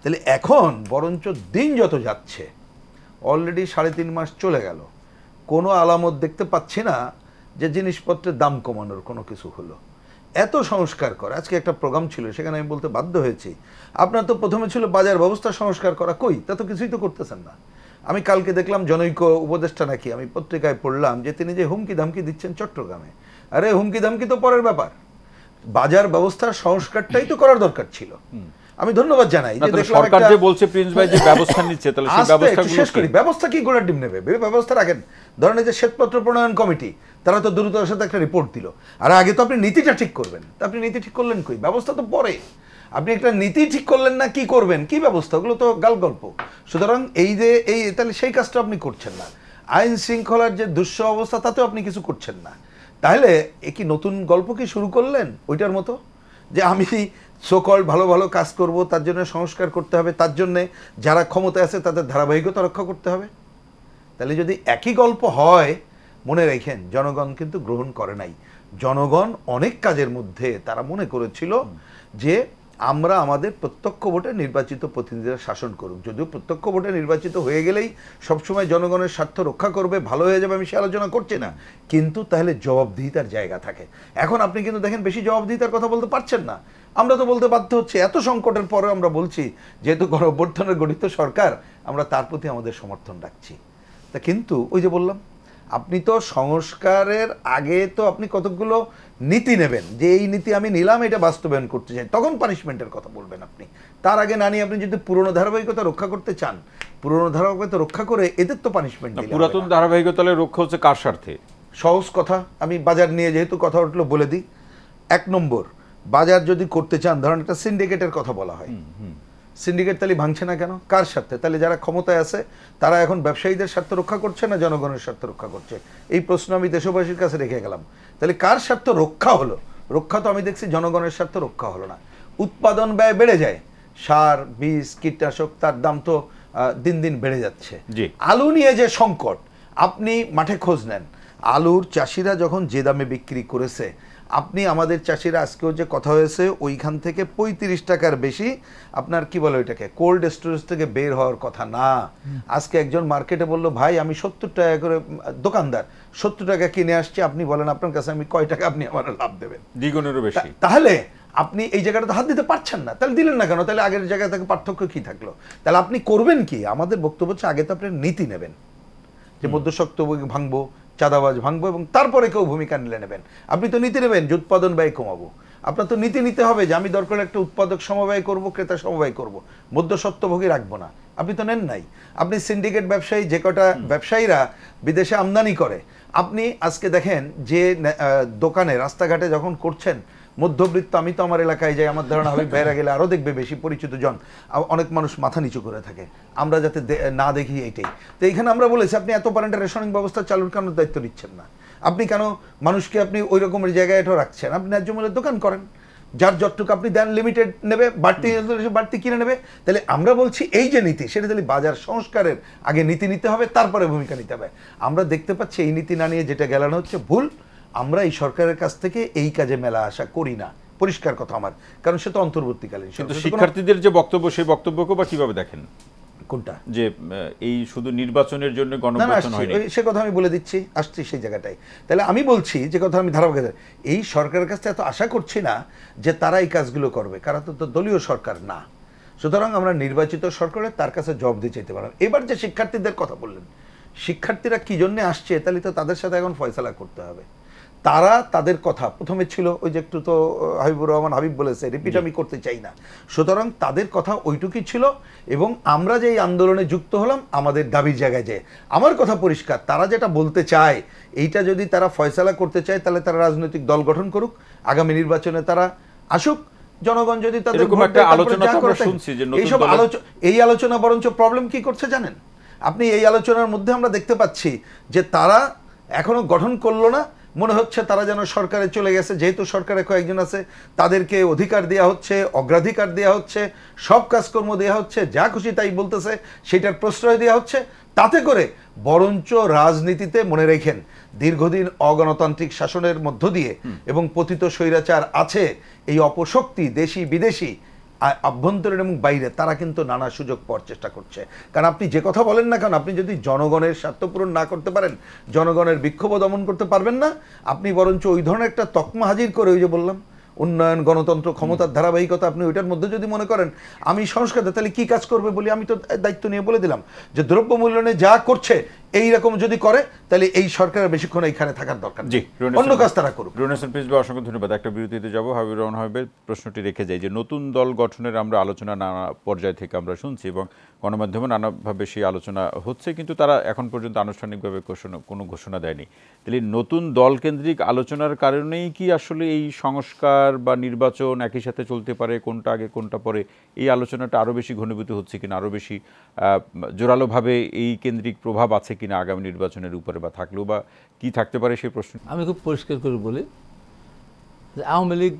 তাহলে এখন বরঞ্চ দিন যত যাচ্ছে, অলরেডি 3.5 মাস চলে গেল, কোনো আলামত দেখতে পাচ্ছি না যে জিনিসপত্রের দাম কমানোর কোনো কিছু হলো। এত সংস্কার করা, আজকে একটা প্রোগ্রাম ছিল, সেখানে আমি বলতে বাধ্য হয়েছি, আপনার তো প্রথমে ছিল বাজার ব্যবস্থা সংস্কার করা, কই? তা তো কিছুই তো করতেছেন না। আমি কালকে দেখলাম জনৈক উপদেষ্টা নাকি, আমি পত্রিকায় পড়লাম যে তিনি যে হুমকি ধামকি দিচ্ছেন চট্টগ্রামে। আরে হুমকি ধামকি তো পরের ব্যাপার, বাজার ব্যবস্থার সংস্কারটাই তো করার দরকার ছিল। আমি ধন্যবাদ জানাই যে দেখলাম সরকার যে বলছে প্রিন্স ভাই যে ব্যবস্থা নিচ্ছে, তাহলে সেই ব্যবস্থাগুলো শেষ করি। ব্যবস্থা কি গোড়ার ডিম নেবে? ব্যবস্থা রাখেন। ধরেন যে শ্বেতপত্র প্রণয়ন কমিটি, তারা তো দ্রুততার সাথে একটা রিপোর্ট দিল, আর আগে তো আপনি নীতিটা ঠিক করবেন। তা আপনি নীতি ঠিক করলেন কই? ব্যবস্থা তো পরে। আপনি একটা নীতি ঠিক করলেন না, কি করবেন, কি ব্যবস্থা, ওগুলো তো গাল গল্প। সুতরাং এই যে এই, তাহলে সেই কাজটা আপনি করছেন না। আইন শৃঙ্খলার যে দুঃস অবস্থা, তাতেও আপনি কিছু করছেন না। তাহলে এ কি নতুন গল্প কি শুরু করলেন ওইটার মতো, যে আমি সোকল ভালো ভালো কাজ করব, তার জন্য সংস্কার করতে হবে, তার জন্যে যারা ক্ষমতায় আছে তাদের ধারাবাহিকতা রক্ষা করতে হবে? তাহলে যদি একই গল্প হয়, মনে রাখেন জনগণ কিন্তু গ্রহণ করে নাই। জনগণ অনেক কাজের মধ্যে তারা মনে করেছিল যে আমরা আমাদের প্রত্যক্ষ ভোটে নির্বাচিত প্রতিনিধিরা শাসন করুক। যদিও প্রত্যক্ষ ভোটে নির্বাচিত হয়ে গেলেই সবসময় জনগণের স্বার্থ রক্ষা করবে, ভালো হয়ে যাবে, আমি সে আলোচনা করছি না, কিন্তু তাহলে জবাবদিহিতার জায়গা থাকে। এখন আপনি কিন্তু দেখেন বেশি জবাবদিহিতার কথা বলতে পারছেন না। আমরা তো বলতে বাধ্য হচ্ছে, এত সংকটের পরে আমরা বলছি যেহেতু গণঅভ্যুত্থানের গঠিত সরকার, আমরা তার প্রতি আমাদের সমর্থন রাখছি। তা কিন্তু ওই যে বললাম, আপনি তো সংস্কারের আগে তো আপনি কতগুলো নীতি নেবেন, যে এই নীতি আমি নিলাম, এটা বাস্তবায়ন করতে চাই, তখন পানিশমেন্টের কথা বলবেন আপনি। তার আগে না নিয়ে আপনি যদি পুরনো ধারাবাহিকতা রক্ষা করতে চান, পুরনো ধারাবাহিকতা রক্ষা করে এদের তো পানিশমেন্ট দিতে হবে। পুরাতন ধারাবাহিকতা রক্ষা হচ্ছে কার স্বার্থে? সহজ কথা, আমি বাজার নিয়ে যেহেতু কথা উঠলো বলে দিই। 1 নম্বর, বাজার যদি করতে চান, ধরেন একটা সিন্ডিকেটের কথা বলা হয়, সিন্ডিকেট তাহলে ভাঙছে না কেন? কার স্বার্থে? তাহলে যারা ক্ষমতায় আছে তারা এখন ব্যবসায়ীদের স্বার্থ রক্ষা করছে না জনগণের স্বার্থ রক্ষা করছে? এই প্রশ্ন আমি দেশবাসীর কাছে রেখে গেলাম। তাহলে কার স্বার্থ রক্ষা হলো? রক্ষা তো আমি দেখছি জনগণের স্বার্থ রক্ষা হলো না। উৎপাদন ব্যয় বেড়ে যায়, সার, বীজ, কীটনাশক, তার দাম তো দিন দিন বেড়ে যাচ্ছে। আলু নিয়ে যে সংকট, আপনি মাঠে খোঁজ নেন, আলুর চাষিরা যখন যে দামে বিক্রি করেছে, আপনি আমাদের চাষিরা আজকেও যে কথা হয়েছে, ওইখান থেকে 35 টাকার বেশি আপনার কি বলে ওইটাকে কোল্ড স্টোরেজ থেকে বের হওয়ার কথা না। আজকে একজন মার্কেটে বলল, ভাই আমি 70 টাকা করে, দোকানদার 70 টাকা কিনে আসছি, আপনি বলেন আপনার কাছে আমি কয় টাকা আপনি আমার লাভ দেবেন? দ্বিগুণেরও বেশি। তাহলে আপনি এই জায়গাটাতে হাত দিতে পারছেন না, তাহলে দিলেন না কেন? তাহলে আগের জায়গা থেকে পার্থক্য কি থাকলো? তাহলে আপনি করবেন কি? আমাদের বক্তব্য হচ্ছে আগে তো আপনি নীতি নেবেন, যে মধ্যস্বত্ব ভাঙবো, চাঁদাবাজ ভাঙবো, এবং তারপরে কেউ ভূমিকা নিলে নেবেন। আপনি তো নীতি নেবেন যে উৎপাদন ব্যয় কমাবো। আপনার তো নীতি নিতে হবে যে আমি দরকার একটা উৎপাদক সমবায় করব, ক্রেতা সমবায় করব, মধ্যস্বত্বভোগী রাখবো না। আপনি তো নেন নাই। আপনি সিন্ডিকেট ব্যবসায়ী, যে কটা ব্যবসায়ীরা বিদেশে আমদানি করে, আপনি আজকে দেখেন যে দোকানে রাস্তাঘাটে যখন করছেন মধ্যবিত্ত, আমি তো আমার এলাকায় যাই, আমার ধারণা হাবিব ভাইরা গেলে আরও দেখবে বেশি পরিচিত জন, অনেক মানুষ মাথা নিচু করে থাকে, আমরা যাতে না দেখি এইটাই। তো এইখানে আমরা বলেছি আপনি এত পারেন্ট রেশনিং ব্যবস্থা চালুর কেন দায়িত্ব নিচ্ছেন না? আপনি কেন মানুষকে আপনি ওই রকমের জায়গায় এটাও রাখছেন? আপনি ন্যায্য মূল্যের দোকান করেন, যার যতটুকু আপনি দেন লিমিটেড নেবে, বাড়তি কিনে নেবে। তাহলে আমরা বলছি এই যে নীতি, সেটা তাহলে বাজার সংস্কারের আগে নীতি নিতে হবে, তারপরে ভূমিকা নিতে হবে। আমরা দেখতে পাচ্ছি এই নীতি না নিয়ে যেটা গেলানো হচ্ছে ভুল। আমরা এই সরকারের কাছ থেকে এই কাজে মেলা আশা করি না, পরিষ্কার কথা আমার, কারণ সে তো অন্তর্বর্তীকালীন। কিন্তু শিক্ষার্থীদের যে বক্তব্য, সেই বক্তব্যকে বা কিভাবে দেখেন? কোনটা? যে এই শুধু নির্বাচনের জন্য গণভোট হয়নি, সে কথা আমি বলে দিচ্ছি, আসছি সেই জায়গাটায়। তাহলে আমি বলছি যে কথা আমি ধারাবাহিক, এই সরকারের কাছ থেকে এত আশা করছি না যে তারা এই কাজগুলো করবে, কারণ তো দলীয় সরকার না। সুতরাং আমরা নির্বাচিত সরকারের তার কাছে জবাব দিয়ে চাইতে পারলাম। এবার যে শিক্ষার্থীদের কথা বললেন, শিক্ষার্থীরা কি জন্য আসছে, তাহলে তো তাদের সাথে এখন ফয়সালা করতে হবে। তারা তাদের কথা প্রথমে ছিল ওই যে একটু তো হাবিবুর রহমান হাবিব বলেছে, রিপিট আমি করতে চাই না। সুতরাং তাদের কথা ওইটুকুই ছিল, এবং আমরা যে এই আন্দোলনে যুক্ত হলাম আমাদের দাবির জায়গায় যে, আমার কথা পরিষ্কার, তারা যেটা বলতে চায় এইটা যদি তারা ফয়সালা করতে চায় তাহলে তারা রাজনৈতিক দল গঠন করুক, আগামী নির্বাচনে তারা আসুক, জনগণ যদি তাদের এই আলোচনা বরঞ্চ প্রবলেম কি করছে জানেন আপনি? এই আলোচনার মধ্যে আমরা দেখতে পাচ্ছি যে তারা এখনো গঠন করলো না, মনে হচ্ছে তারা যেন সরকারে চলে গেছে, যেহেতু সরকারে কয়েকজন আছে তাদেরকে অধিকার দেওয়া হচ্ছে, অগ্রাধিকার দেওয়া হচ্ছে, সব কাজকর্ম দেওয়া হচ্ছে, যা খুশি তাই বলতেছে, সেটার প্রশ্রয় দেওয়া হচ্ছে। তাতে করে বরঞ্চ রাজনীতিতে মনে রেখেন দীর্ঘদিন অগণতান্ত্রিক শাসনের মধ্য দিয়ে এবং পতিত স্বৈরাচার আছে, এই অপশক্তি দেশি বিদেশি আভ্যন্তরীণ এবং বাইরে তারা কিন্তু নানা সুযোগ পাওয়ার চেষ্টা করছে। কারণ আপনি যে কথা বলেন না কেন, আপনি যদি জনগণের স্বার্থ পূরণ না করতে পারেন, জনগণের বিক্ষোভ দমন করতে পারবেন না, আপনি বরঞ্চ ওই ধরনের একটা তকমা হাজির করে, ওই যে বললাম উন্নয়ন, গণতন্ত্র, ক্ষমতার ধারাবাহিকতা, আপনি ওইটার মধ্যে যদি মনে করেন আমি সংস্কার, তাহলে কি কাজ করবে বলি? আমি তো দায়িত্ব নিয়ে বলে দিলাম যে দ্রব্য মূল্যায়নে যা করছে এইরকম যদি করে তাহলে এই সরকারের বেশিক্ষণ এইখানে থাকার দরকার নেই, অন্য কাজ তারা করুক। অসংখ্য ধন্যবাদ। একটা বিরতিতে যাব, হাবিবুর রহমান হাবিবের প্রশ্নটি রেখে যাই যে নতুন দল গঠনের আমরা আলোচনা নানা পর্যায় থেকে আমরা শুনছি এবং গণমাধ্যমে নানাভাবে সেই আলোচনা হচ্ছে, কিন্তু তারা এখন পর্যন্ত আনুষ্ঠানিকভাবে কোনো ঘোষণা দেয়নি। তাহলে নতুন দল কেন্দ্রিক আলোচনার কারণেই কি আসলে এই সংস্কার বা নির্বাচন একই সাথে চলতে পারে, কোনটা আগে কোনটা পরে, এই আলোচনাটা আরও বেশি ঘনীভূত হচ্ছে কিনা, আরও বেশি জোরালোভাবে এই কেন্দ্রিক প্রভাব আছে কিনা আগামী নির্বাচনের উপরে, বা থাকলেও বা কি থাকতে পারে সেই প্রশ্ন? আমি খুব পরিষ্কার করে বলি যে আওয়ামী লীগ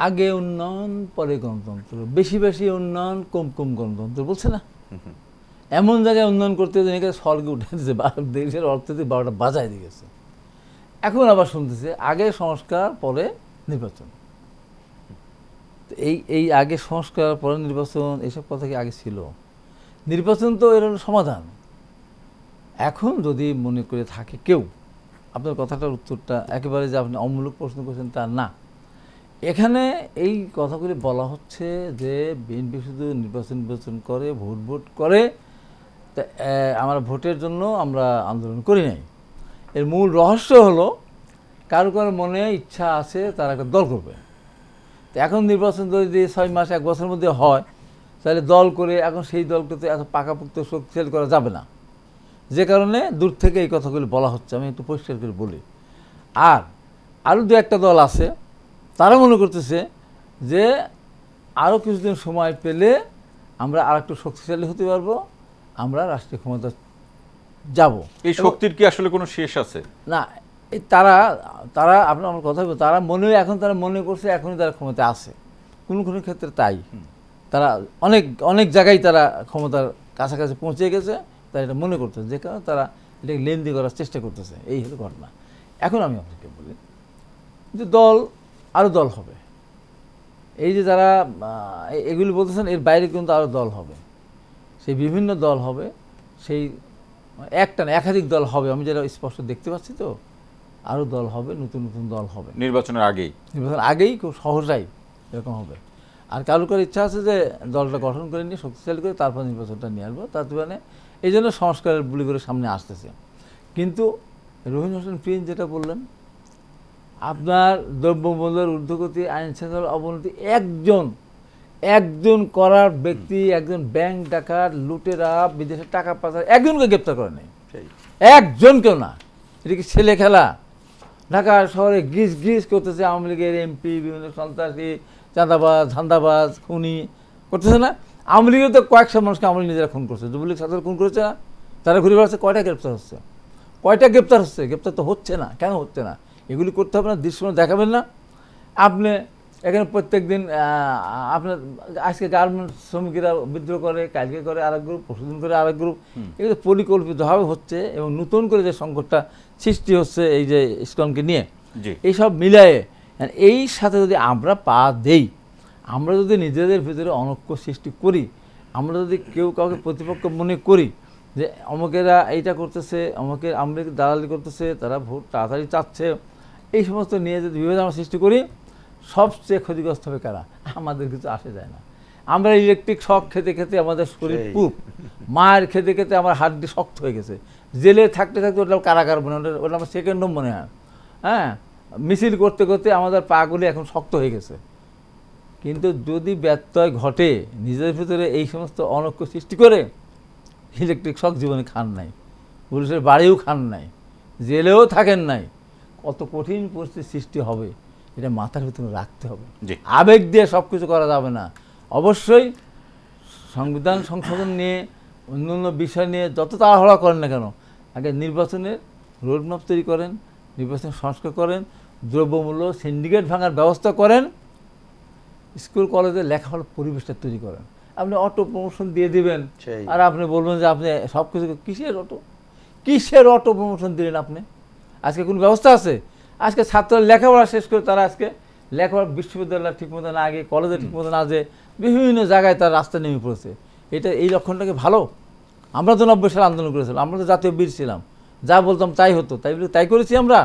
আগে উন্নয়ন পরে গণতন্ত্র, বেশি বেশি উন্নয়ন কম কম গণতন্ত্র বলছে না? এমন জায়গায় উন্নয়ন করতে স্বর্গে উঠে দিয়েছে, দেশের অর্থনীতি 12টা বাজায় দিয়ে গেছে। এখন আবার শুনতেছে আগে সংস্কার পরে নির্বাচন। এই আগে সংস্কার পরে নির্বাচন, এইসব কথা কি আগে ছিল? নির্বাচন তো এর সমাধান। এখন যদি মনে করে থাকে কেউ, আপনার কথাটার উত্তরটা একেবারে যে আপনি অমূলক প্রশ্ন করছেন তা না। এখানে এই কথাগুলি বলা হচ্ছে যে বিএনপি শুধু নির্বাচন করে, ভোট করে, আমরা ভোটের জন্য আমরা আন্দোলন করি নাই। এর মূল রহস্য হলো কারো কারো মনে ইচ্ছা আছে তারা একটা দল করবে। তো এখন নির্বাচন যদি 6 মাস 1 বছরের মধ্যে হয়, তাহলে দল করে এখন সেই দলকে তো এত পাকাপোক্ত শক্তিশালী করা যাবে না, যে কারণে দূর থেকে এই কথাগুলি বলা হচ্ছে। আমি একটু পরিষ্কার করে বলি। আর আরও 2-1টা দল আছে, তারা মনে করতেছে যে আরও কিছুদিন সময় পেলে আমরা আর একটু শক্তিশালী হতে পারবো, আমরা রাষ্ট্রীয় ক্ষমতা যাব। এই শক্তির কি আসলে কোনো শেষ আছে? না, তারা আপনার আমার কথা বলবো, তারা মনে করছে এখনই তারা ক্ষমতা আছে। কোনো কোনো ক্ষেত্রে তাই, তারা অনেক জায়গায় তারা ক্ষমতার কাছাকাছি পৌঁছে গেছে, তারা এটা মনে করতেছে, যে কারণে তারা এটাকে লেনদেন করার চেষ্টা করতেছে। এই হলো ঘটনা। এখন আমি আপনাকে বলি যে আরও দল হবে। এই যে যারা এগুলি বলতেছেন, এর বাইরে কিন্তু আরও দল হবে, সেই বিভিন্ন দল হবে, সেই একটা না একাধিক দল হবে। আমি যেটা স্পষ্ট দেখতে পাচ্ছি, তো আরও দল হবে, নতুন নতুন দল হবে নির্বাচনের আগেই, খুব সহজাই এরকম হবে। আর কারোর ইচ্ছা আছে যে দলটা গঠন করে নিয়ে শক্তিশালী করে তারপর নির্বাচনটা নিয়ে আসবো, তার মানে এই জন্য সংস্কারের বুলি করে সামনে আসতেছে। কিন্তু রহিম হোসেন প্রিন্স যেটা বললেন, আপনার দ্রব্যমূল্যের ঊর্ধ্বগতি, আইন শৃঙ্খলার অবনতি, একজন করার ব্যক্তি, একজন ব্যাংক ডাকাত, লুটেরা, বিদেশে টাকা পাচার, একজনকে গ্রেপ্তার করে নেই, একজনকেও না। এটা কি ছেলে খেলা? ঢাকা শহরে গিজ গিজ করতেছে আওয়ামী লীগের এমপি, বিভিন্ন সন্ত্রাসী, চাঁদাবাজ, ধান্দাবাজ, খুনি করতেছে না? আওয়ামী লীগের তো কয়েকশো মানুষকে আওয়ামী লীগ নিজেরা খুন করছে, যুবলীগ ছাত্র খুন করেছে না? তারা ঘুরে বেড়াচ্ছে, কয়টা গ্রেপ্তার হচ্ছে? গ্রেপ্তার তো হচ্ছে না। কেন হচ্ছে না? এগুলি করতে হবে না, দৃশ্য দেখাবেন না। আপনি এখানে প্রত্যেক দিন আপনার আজকে গার্মেন্টস শ্রমিকেরা বিদ্রোহ করে, কালকে করে আরেক গ্রুপ, পরশুদিন করে আরেক গ্রুপ, এগুলো পরিকল্পিতভাবে হচ্ছে এবং নতুন করে যে সংকটটা সৃষ্টি হচ্ছে এই যে ইসকনকে নিয়ে, এইসব মিলায়ে এই সাথে যদি আমরা পা দেই, আমরা যদি নিজেদের ভিতরে অনৈক্য সৃষ্টি করি, আমরা যদি কেউ কাউকে প্রতিপক্ষ মনে করি যে অমুকেরা এইটা করতেছে, অমুকের আমরা দালালি করতেছে, তারা ভোট তাড়াতাড়ি চাচ্ছে, এই সমস্ত নিয়ে যদি বিভেদ আমরা সৃষ্টি করি, সবচেয়ে ক্ষতিগ্রস্ত হবে কারা? আমাদের কিছু আসে যায় না। আমরা ইলেকট্রিক শক খেতে খেতে আমাদের শরীর পুপ, মায়ের খেতে খেতে আমার হাড্ডি শক্ত হয়ে গেছে, জেলে থাকতে থাকতে ওটা কারাগার মনে হয়, ওটা আমার সেকেন্ড হোম মনে হয়। হ্যাঁ, মিছিল করতে করতে আমাদের পাগুলি এখন শক্ত হয়ে গেছে। কিন্তু যদি ব্যত্যয় ঘটে, নিজেদের ভিতরে এই সমস্ত অনৈক্য সৃষ্টি করে, ইলেকট্রিক শক জীবনে খান নাই, পুলিশের বাড়িও খান নাই, জেলেও থাকেন নাই, কত কঠিন পরিস্থিতির সৃষ্টি হবে এটা মাথার ভিতরে রাখতে হবে। আবেগ দিয়ে সব কিছু করা যাবে না। অবশ্যই সংবিধান সংশোধন নিয়ে, অন্যান্য বিষয় নিয়ে যত তাড়াহুড়া করেন না কেন, আগে নির্বাচনের রোডম্যাপ তৈরি করেন, নির্বাচন সংস্কার করেন, দ্রব্যমূল্য সিন্ডিকেট ভাঙার ব্যবস্থা করেন, স্কুল কলেজে লেখাপড়ার পরিবেশটা তৈরি করেন। আপনি অটো প্রমোশন দিয়ে দিবেন আর আপনি বলবেন যে আপনি সব কিছু, কিসের অটো প্রমোশন দিলেন আপনি? আজকে কোনো ব্যবস্থা আছে? আজকে ছাত্ররা লেখাপড়া শেষ করে তারা আজকে লেখাপড়া বিশ্ববিদ্যালয় ঠিকমতো না, আগে কলেজে ঠিকমতো না, যে বিভিন্ন জায়গায় তার রাস্তা নেমে পড়েছে। এই লক্ষণটাকে ভালো? আমরা তো 90 সালে আন্দোলন করেছিলাম, আমরা তো জাতীয় বীর ছিলাম, যা বলতাম তাই হতো, তাই করেছি আমরা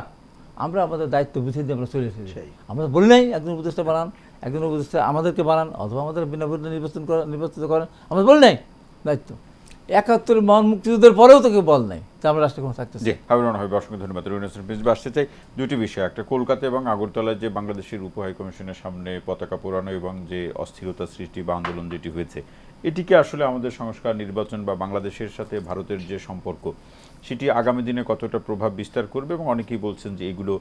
আমাদের দায়িত্ব বুঝে দিয়ে আমরা চলে এসেছি। আমরা বলি নাই একজন উপদেষ্টা বানান, একজন উপদেষ্টা আমাদেরকে বানান, অথবা আমাদের বিনা বিরুদ্ধে নির্বাচিত করেন, আমরা বলি নাই দায়িত্ব। ৭১ মহান মুক্তিযুদ্ধের পরেও তো কেউ বল নাই যে আমরা রাষ্ট্রে কোনো থাকতেছি। অসংখ্য ধন্যবাদ। আসতে চাই দুটি বিষয়, একটা কলকাতা এবং আগরতলায় যে বাংলাদেশের উপ হাই কমিশনের সামনে পতাকা পোড়ানো এবং যে অস্থিরতা সৃষ্টি বা আন্দোলন যেটি হয়েছে, এটিকে আসলে আমাদের সংস্কার, নির্বাচন বা বাংলাদেশের সাথে ভারতের যে সম্পর্ক, সেটি আগামী দিনে কতটা প্রভাব বিস্তার করবে? এবং অনেকেই বলছেন যে এগুলো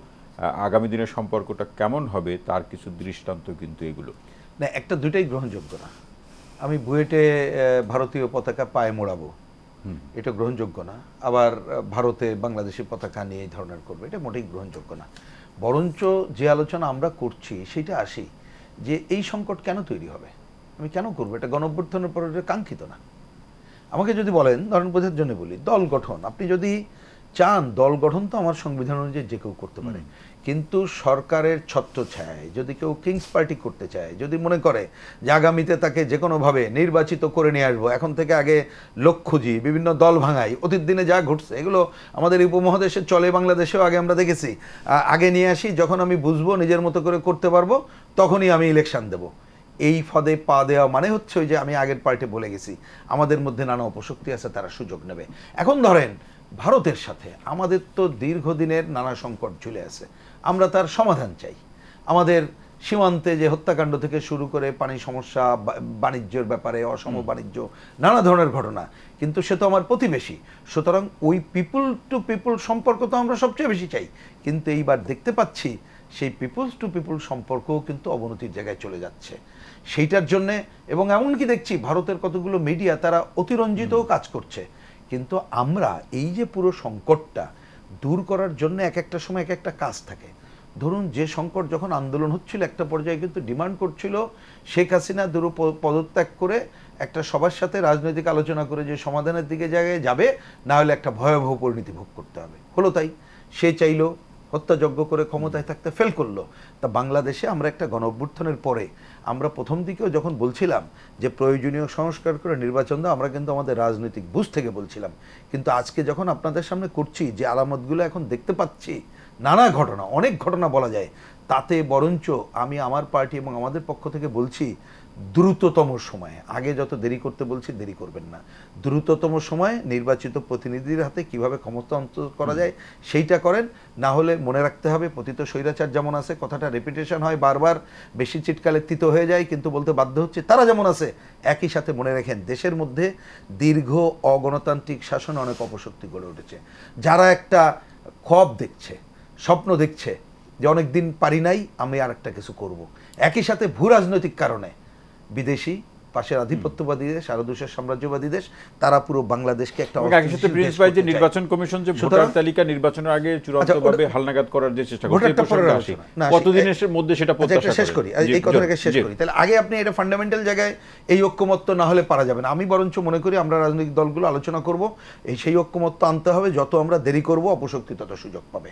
আগামী দিনের সম্পর্কটা কেমন হবে তার কিছু দৃষ্টান্ত কিন্তু এগুলো না, একটা দুইটাই গ্রহণযোগ্য না। আমি বুয়েটে ভারতীয় পতাকা পায়ে মোড়াবো, এটা গ্রহণযোগ্য না। আবার ভারতে বাংলাদেশের পতাকা নিয়ে এই ধরনের করবে, এটা মোটেই গ্রহণযোগ্য না। বরঞ্চ যে আলোচনা আমরা করছি সেটা আসি যে এই সংকট কেন তৈরি হবে, আমি কেন করবো, এটা গণঅভ্যুত্থানের পরে কাঙ্ক্ষিত না। আমাকে যদি বলেন, ধরেন বোঝার জন্য বলি, দল গঠন, আপনি যদি চান দল গঠন তো আমার সংবিধান অনুযায়ী যে কেউ করতে পারে, কিন্তু সরকারের ছত্রছায়ায় যদি কেউ কিংস পার্টি করতে চায়, যদি মনে করে যে আগামীতে তাকে যে কোনোভাবে নির্বাচিত করে নিয়ে আসবো, এখন থেকে আগে লোক খুঁজি, বিভিন্ন দল ভাঙাই, অতীত দিনে যা ঘটছে এগুলো আমাদের উপমহাদেশে চলে, বাংলাদেশেও আগে আমরা দেখেছি, আগে নিয়ে আসি, যখন আমি বুঝবো নিজের মতো করে করতে পারবো তখনই আমি ইলেকশন দেব। এই ফাঁদে পা দেওয়া মানে হচ্ছে ওই যে আমি আগের পার্টি বলে গেছি, আমাদের মধ্যে নানা অপশক্তি আছে, তারা সুযোগ নেবে। এখন ধরেন ভারতের সাথে আমাদের তো দীর্ঘদিনের নানা সংকট ঝুলে আছে, আমরা তার সমাধান চাই। আমাদের সীমান্তে যে হত্যাকাণ্ড থেকে শুরু করে পানি সমস্যা, বাণিজ্যের ব্যাপারে অসম বাণিজ্য, নানা ধরনের ঘটনা, কিন্তু সে তো আমার প্রতিবেশী, সুতরাং ওই পিপুল টু পিপুল সম্পর্ক তো আমরা সবচেয়ে বেশি চাই। কিন্তু এইবার দেখতে পাচ্ছি সেই পিপুলস টু পিপুল সম্পর্কও কিন্তু অবনতির জায়গায় চলে যাচ্ছে। সেইটার জন্যে, এবং এমনকি দেখছি ভারতের কতগুলো মিডিয়া তারা অতিরঞ্জিতও কাজ করছে। কিন্তু আমরা এই যে পুরো সংকটটা দূর করার জন্য এক একটা সময় এক একটা কাজ থাকে। ধরুন যে সংকট যখন আন্দোলন হচ্ছিল, একটা পর্যায়ে কিন্তু ডিমান্ড করছিল শেখ হাসিনা দ্রুত পদত্যাগ করে একটা সবার সাথে রাজনৈতিক আলোচনা করে যে সমাধানের দিকে জায়গায় যাবে, না হলে একটা ভয়াবহ পরিণতি ভোগ করতে হবে। হলো তাই, সে চাইলো, হত্যাযজ্ঞ করে ক্ষমতায় থাকতে ফেল করলো। তা বাংলাদেশে আমরা একটা গণঅভ্যুত্থানের পরে আমরা প্রথম দিকেও যখন বলছিলাম যে প্রয়োজনীয় সংস্কার করে নির্বাচন দাও, আমরা কিন্তু আমাদের রাজনৈতিক বুঝ থেকে বলছিলাম। কিন্তু আজকে যখন আপনাদের সামনে করছি, যে আলামতগুলো এখন দেখতে পাচ্ছি, নানা ঘটনা, অনেক ঘটনা বলা যায়, তাতে বরঞ্চ আমি আমার পার্টি এবং আমাদের পক্ষ থেকে বলছি দ্রুততম সময়ে, আগে যত দেরি করতে বলছি দেরি করবেন না, দ্রুততম সময়ে নির্বাচিত প্রতিনিধির হাতে কিভাবে ক্ষমতা অন্তর করা যায় সেইটা করেন। না হলে মনে রাখতে হবে, পতিত স্বৈরাচার যেমন আছে, কথাটা রেপিটেশন হয় বারবার, বেশি চিটকালে তিত হয়ে যায়, কিন্তু বলতে বাধ্য হচ্ছে, তারা যেমন আছে, একই সাথে মনে রাখেন দেশের মধ্যে দীর্ঘ অগণতান্ত্রিক শাসন অনেক অপশক্তি গড়ে উঠেছে। যারা একটা খোয়াব দেখছে, স্বপ্ন দেখছে যে অনেক দিন পারি নাই, আমি আর একটা কিছু করব, একই সাথে ভূ রাজনৈতিক কারণে বিদেশি পাশের আধিপত্যবাদী দেশ, আরো দেশের সাম্রাজ্যবাদী দেশ, তারা পুরো বাংলাদেশকে একটা নির্বাচন কমিশন যে ভোটার তালিকা নির্বাচনের আগে চূড়ান্তভাবে হালনাগাদ করার যে চেষ্টা করছে, কতদিনের মধ্যে সেটা শেষ করি, এই কথাটাকে শেষ করি। তাহলে আগে আপনি এটা ফান্ডামেন্টাল জায়গায় এই ঐক্যমত্য না হলে পারা যাবে না। আমি বরঞ্চ মনে করি আমরা রাজনৈতিক দলগুলো আলোচনা করব, সেই ঐক্যমত্য আনতে হবে। যত আমরা দেরি করব অপশক্তি তত সুযোগ পাবে।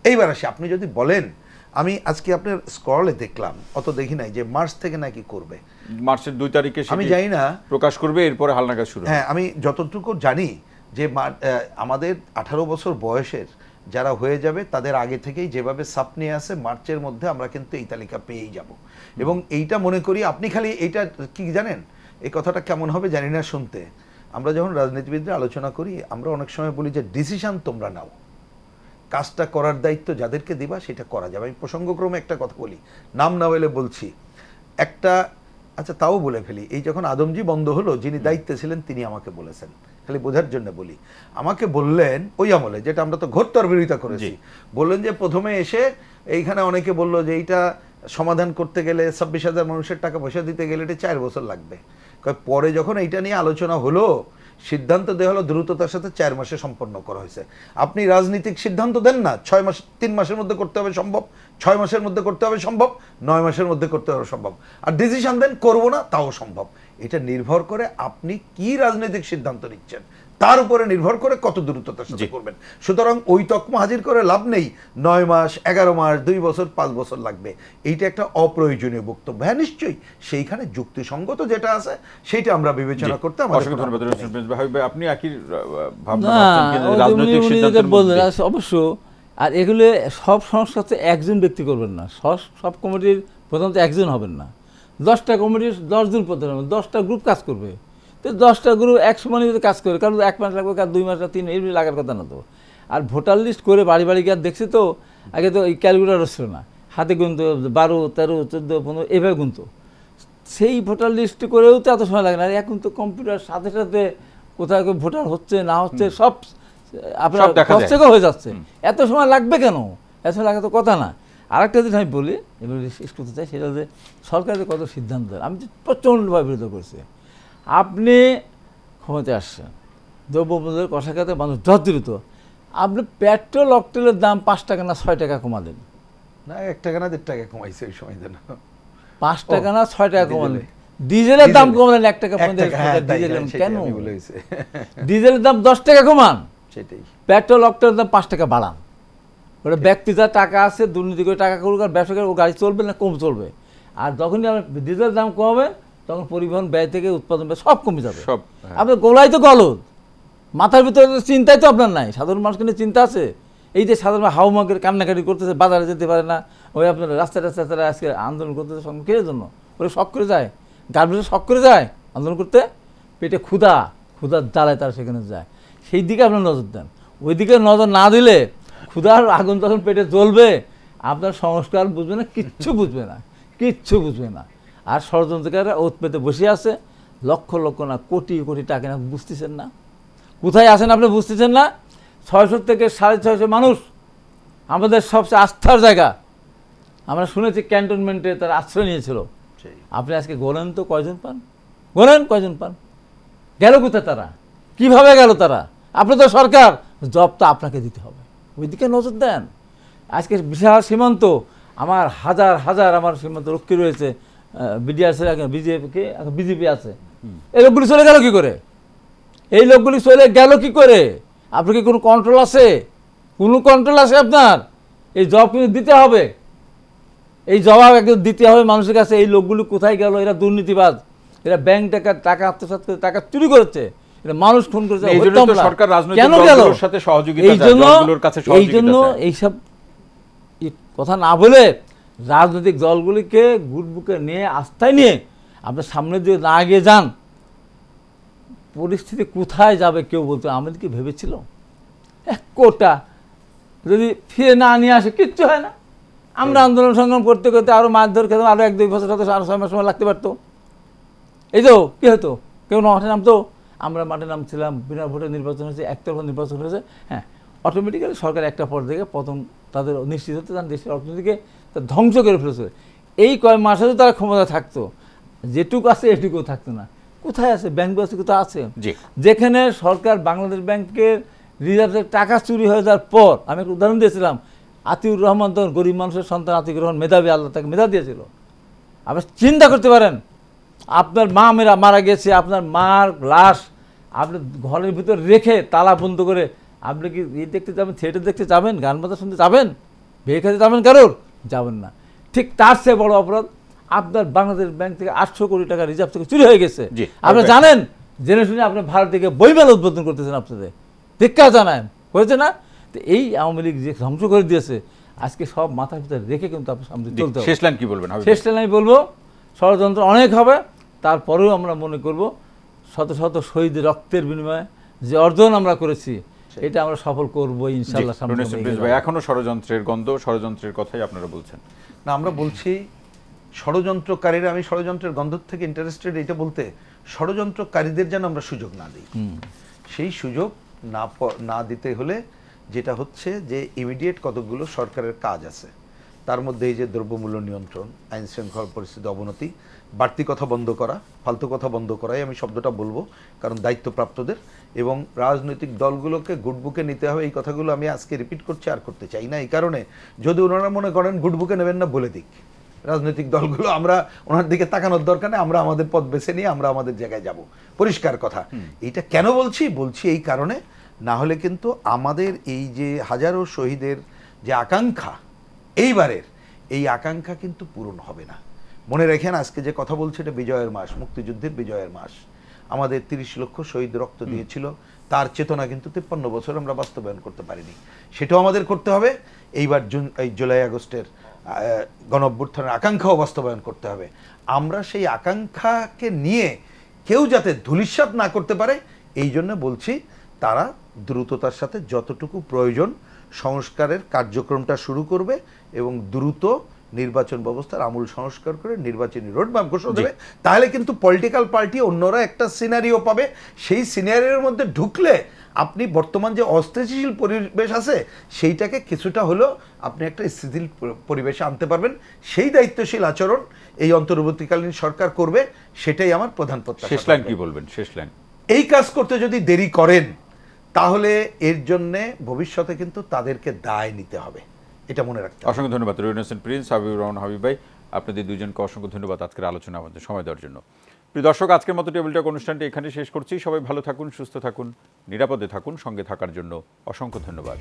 এইবার আসি, আপনি যদি বলেন, আমি আজকে আপনার স্ক্রলে দেখলাম, অত দেখি নাই, যে মার্চ থেকে নাকি করবে, মার্চের 2 তারিখে আমি জানি না প্রকাশ করবে, এরপরে হালনাগাদ শুরু। হ্যাঁ, আমি যতটুকু জানি যে আমাদের 18 বছর বয়সের যারা হয়ে যাবে তাদের আগে থেকেই যেভাবে সাপ নিয়ে আসে, মার্চের মধ্যে আমরা কিন্তু এই তালিকা পেয়েই যাব। এবং এইটা মনে করি, আপনি খালি এইটা কি জানেন, এই কথাটা কেমন হবে জানি না শুনতে, আমরা যখন রাজনীতিবিদরা আলোচনা করি, আমরা অনেক সময় বলি যে ডিসিশন তোমরা নাও, কাজটা করার দায়িত্ব যাদেরকে দিবা সেটা করা যাবে। আমি প্রসঙ্গক্রমে একটা কথা বলি, নাম না হলে বলছি একটা, আচ্ছা তাও বলে ফেলি, এই যখন আদমজি বন্ধ হলো, যিনি দায়িত্বে ছিলেন তিনি আমাকে বলেছেন, খালি বোঝার জন্য বলি, আমাকে বললেন ওই আমলে, যেটা আমরা তো ঘোরতর বিরোধিতা করেছি, বললেন যে প্রথমে এসে এইখানে অনেকে বললো যে এইটা সমাধান করতে গেলে 26,000 মানুষের টাকা পয়সা দিতে গেলে এটা 4 বছর লাগবে। পরে যখন এইটা নিয়ে আলোচনা হলো, সিদ্ধান্ত দেওয়া হলো দ্রুততার সাথে 4 মাসে সম্পন্ন করা হয়েছে। আপনি রাজনীতিক সিদ্ধান্ত দেন না 6 মাস, 3 মাসের মধ্যে করতে হবে সম্ভব, 6 মাসের মধ্যে করতে হবে সম্ভব, 9 মাসের মধ্যে করতে হবে সম্ভব, আর ডিসিশন দেন করবো না, তাও সম্ভব। এটা নির্ভর করে আপনি কি রাজনৈতিক সিদ্ধান্ত নিচ্ছেন, তার উপরে নির্ভর করে কত দ্রুততার সাথে করবেন। সুতরাং ওই তকমা হাজির করে লাভ নেই 9 মাস, 11 মাস, 2 বছর, 5 বছর লাগবে, এইটা একটা অপ্রয়োজনীয় বক্তব্য। হ্যাঁ নিশ্চয়ই সেইখানে যুক্তিসঙ্গত যেটা আছে সেইটা আমরা বিবেচনা করতে আপনি একই ভাবনা রাজনৈতিক সিদ্ধান্তের মধ্যে অবশ্য। আর এগুলো সব সংস্কার একজন ব্যক্তি করবেন না, সব কমিটির প্রধানত একজন হবেন না, 10টা কমিটির 10 জন প্রধান হবে, 10টা গ্রুপ কাজ করবে। তো 10টা গ্রুপ এক সময় যদি কাজ করে, কারণ 1 মাস লাগবে, কার 2 মাস, 3 এই লাগার কথা না তো। আর ভোটার লিস্ট করে বাড়ি বাড়ি গিয়ে দেখছে তো, আগে তো এই ক্যালকুলেটর ছিল না, হাতে গুনতো 12, 13, 14, 15 এভাবে গুনতো। সেই ভোটার লিস্ট করেও তো এত সময় লাগে না। আর এখন তো কম্পিউটার সাথে সাথে কোথায় ভোটার হচ্ছে না হচ্ছে সব আপনার খরচেও হয়ে যাচ্ছে, এত সময় লাগবে কেন? এত সময় লাগে তো কথা না। আরেকটা জিনিস আমি বলি, এবার শেষ করতে চাই, সেটা যে সরকারের কত সিদ্ধান্ত দেয় আমি প্রচণ্ডভাবে বিরোধ করছি। আপনি ক্ষমতায় আসছেন, দ্রব্যমূল্যের কষাঘাতে মানুষ দ্রুত, আপনি পেট্রোল অক্টেলের দাম 5 টাকা না 6 টাকা কমালেন না, 1 টাকা না 1.5 টাকা কমাইছে ওই সময় দেন, 5 টাকা না 6 টাকা কমালেন। ডিজেলের দাম কমালেন 1 টাকা 50 পয়সা, কেন? ডিজেলের দাম 10 টাকা কমান, সেটাই। পেট্রোল অক্টেলের দাম 5 টাকা বাড়ান। ওটা ব্যক্তি যার টাকা আছে দুর্নীতি করে টাকা করুক, আর ব্যবসা করে ও গাড়ি চলবে না কম চলবে। আর যখনই আপনি ডিজেলের দাম কমাবেন তখন পরিবহন ব্যয় থেকে উৎপাদন ব্যয় সব কমে যাবে। আপনার গোলাই তো গলদ, মাথার ভিতরে চিন্তাই তো আপনার নাই। সাধারণ মানুষকে নিয়ে চিন্তা আছে? এই যে সাধারণ হাউমাগের কান্নাকাটি করতেছে, বাজারে যেতে পারে না, ওই আপনার রাস্তায় রাস্তায় তারা আজকে আন্দোলন করতেছে, কিসের জন্য? ওরা শখ করে যায়, গার্মেন্টসে শখ করে যায় আন্দোলন করতে, পেটে ক্ষুধার জ্বালায় তারা সেখানে যায়। সেই দিকে আপনার নজর দেন। ওই দিকে নজর না দিলে ক্ষুধার আগুন যখন পেটে জ্বলবে, আপনার সংস্কার বুঝবে না, কিচ্ছু বুঝবে না, কিচ্ছু বুঝবে না। আর ষড়যন্ত্রকারীরা ওত পেতে বসে আছে, লক্ষ লক্ষ না কোটি কোটি টাকা না, বুঝতেছেন না কোথায় আছেন আপনি, বুঝতেছেন না। 600 থেকে 650 মানুষ আমাদের সবচেয়ে আস্থার জায়গা, আমরা শুনেছি ক্যান্টনমেন্টে তারা আশ্রয় নিয়েছিল। আপনি আজকে গোলেন তো কয়জন পান, গোলেন কয়জন পান, গেল কোথায় তারা, কিভাবে গেল তারা? আপনি তো সরকার, জব তো আপনাকে দিতে হবে, ওইদিকে নজর দেন। আজকে বিশাল সীমান্ত, আমার হাজার হাজার আমার সীমান্ত রক্ষী রয়েছে, বিডিআরসি বিজেপি আছে, এই লোকগুলি চলে গেল কি করে? এই লোকগুলি চলে গেল কি করে? আপনার কি কোনো কন্ট্রোল আছে? কোনো কন্ট্রোল আছে আপনার? এই জব কিন্তু দিতে হবে, এই জবাব একদম দিতে হবে মানুষের কাছে। এই লোকগুলি কোথায় গেল? এরা দুর্নীতিবাজ, এরা ব্যাংক টাকা আত্মসাৎ করে টাকা চুরি করেছে, এরা মানুষ খুন করেছে। কেন গেল? এই জন্য এইসব কথা না বলে রাজনৈতিক দলগুলিকে গুট বুকে নিয়ে আস্থায় নিয়ে আপনার সামনে দিয়ে না এগিয়ে যান, পরিস্থিতি কোথায় যাবে কেউ বলতো। আমাদের কি ভেবেছিল এক কোটা যদি ফিরে না নিয়ে আসে কিচ্ছু হয় না। আমরা আন্দোলন সংগ্রাম করতে করতে আরও মারধর খেতাম, আরও 1-2 বছর হয়তো আরও 6 মাস সময় লাগতে পারতো। এই তো কী হতো, কেউ মাঠে নামতো, আমরা মাঠে নামছিলাম, বিনা ভোটে নির্বাচন হয়েছে, একতরফা নির্বাচন হয়েছে। হ্যাঁ, অটোমেটিক্যালি সরকার একটা পর্যায়ে পতন তাদের নিশ্চিত হতে, তার দেশের অর্থনীতিকে ধ্বংস করে ফেলেছে। এই কয় মাসে তো তারা ক্ষমতা থাকতো, যেটুকু আছে এটুকুও থাকতো না। কোথায় আছে ব্যাংকগুলো, কোথায় আছে? যেখানে সরকার বাংলাদেশ ব্যাংকের রিজার্ভের টাকা চুরি হয়ে যাওয়ার পর, আমি একটা উদাহরণ দিয়েছিলাম, আতিউর রহমান তখন গরিব মানুষের সন্তান, আতিউর রহমান মেধাবী, আল্লাহ তাকে মেধা দিয়েছিল। আপনি চিন্তা করতে পারেন, আপনার মা মারা গেছে, আপনার মার লাশ আপনি ঘরের ভিতর রেখে তালা বন্ধ করে আপনি কি দেখতে যাবেন, থিয়েটার দেখতে যাবেন, গান বাজনা শুনতে যাবেন, বিয়ে খেতে যাবেন কারোর? যাবেন না। ঠিক তার চেয়ে বড় অপরাধ, আপনার বাংলাদেশ ব্যাংক থেকে 800 কোটি টাকা রিজার্ভ থেকে চুরি হয়ে গেছে। আপনি জানেন, জেনে শুনে আপনি ভারত থেকে বইমেলা উদ্বোধন করতেছেন, আপনাদের ধিক্কার জানান, করেছে না? তো এই আওয়ামী লীগ যে ধ্বংস করে দিয়েছে, আজকে সব মাথার ভিতরে রেখে কিন্তু আপনার সামনে চলতে হবে। শেষ লাইন কি বলবেন? শেষ লাইন আমি বলবো, ষড়যন্ত্র অনেক হবে, তারপরেও আমরা মনে করব শত শত শহীদ রক্তের বিনিময়ে যে অর্জন আমরা করেছি, এটা আমরা সফল করবো ইনশাআল্লাহ। এখনো ষড়যন্ত্রের গন্ধ, ষড়যন্ত্রের কথাই আপনারা বলছেন না? আমরা বলছি ষড়যন্ত্রকারীরা, আমি ষড়যন্ত্রের গন্ধ থেকে ইন্টারেস্টেড এটা বলতে, ষড়যন্ত্রকারীদের যেন আমরা সুযোগ না দিই। সেই সুযোগ না দিতে হলে যেটা হচ্ছে যে ইমিডিয়েট কতগুলো সরকারের কাজ আছে, তার মধ্যে এই যে দ্রব্যমূল্য নিয়ন্ত্রণ, আইন শৃঙ্খলা পরিস্থিতি অবনতি, বাড়তি কথা বন্ধ করা, ফালতু কথা বন্ধ করাই আমি শব্দটা বলবো, কারণ দায়িত্বপ্রাপ্তদের এবং রাজনৈতিক দলগুলোকে গুডবুকে নিতে হবে। এই কথাগুলো আমি আজকে রিপিট করছি, আর করতে চাই না। এই কারণে যদি ওনারা মনে করেন গুডবুকে নেবেন না, বলে দিক রাজনৈতিক দলগুলো, আমরা ওনার দিকে তাকানোর দরকার নেই, আমরা আমাদের পথ বেছে নিয়ে আমরা আমাদের জায়গায় যাব, পরিষ্কার কথা। এইটা কেন বলছি এই কারণে, না হলে কিন্তু আমাদের এই যে হাজারো শহীদের যে আকাঙ্ক্ষা এইবারের, এই আকাঙ্ক্ষা কিন্তু পূরণ হবে না। মনে রাখেন, আজকে যে কথা বলছে এটা বিজয়ের মাস, মুক্তিযুদ্ধের বিজয়ের মাস। আমাদের 30 লক্ষ শহীদ রক্ত দিয়েছিল, তার চেতনা কিন্তু 53 বছর আমরা বাস্তবায়ন করতে পারিনি। সেটাও আমাদের করতে হবে। এইবার এই জুলাই আগস্টের গণঅভ্যুত্থানের আকাঙ্ক্ষাও বাস্তবায়ন করতে হবে। আমরা সেই আকাঙ্ক্ষাকে নিয়ে কেউ যাতে ধূলিসাৎ না করতে পারে, এই জন্য বলছি তারা দ্রুততার সাথে যতটুকু প্রয়োজন সংস্কারের কার্যক্রমটা শুরু করবে এবং দ্রুত নির্বাচন ব্যবস্থার আমূল সংস্কার করে নির্বাচনী রোডম্যাপ ঘোষণা দেবে। তাহলে কিন্তু পলিটিক্যাল পার্টি অন্যরা একটা সিনারিও পাবে। সেই সিনারিওর মধ্যে ঢুকলে আপনি বর্তমান যে অস্থিতিশীল পরিবেশ আছে সেইটাকে কিছুটা হলেও আপনি একটা স্থিতিশীল পরিবেশে আনতে পারবেন। সেই দায়িত্বশীল আচরণ এই অন্তর্বর্তীকালীন সরকার করবে, সেটাই আমার প্রধান প্রত্যাশা। শেষ লাইন কি বলবেন? শেষ লাইন। এই কাজ করতে যদি দেরি করেন তাহলে এর জন্যে ভবিষ্যতে কিন্তু তাদেরকে দায় নিতে হবে, এটা মনে রাখতে হবে। অসংখ্য ধন্যবাদ রবিউল হোসেন প্রিন্স, হাবিবুর রহমান হাবিব ভাই, আপনাদের দুইজনকে অসংখ্য ধন্যবাদ আজকের আলোচনা আমাদের সময় দেওয়ার জন্য। প্রিয় দর্শক, আজকের মতো টেবিল টক অনুষ্ঠানটি এখানে শেষ করছি। সবাই ভালো থাকুন, সুস্থ থাকুন, নিরাপদে থাকুন। সঙ্গে থাকার জন্য অসংখ্য ধন্যবাদ।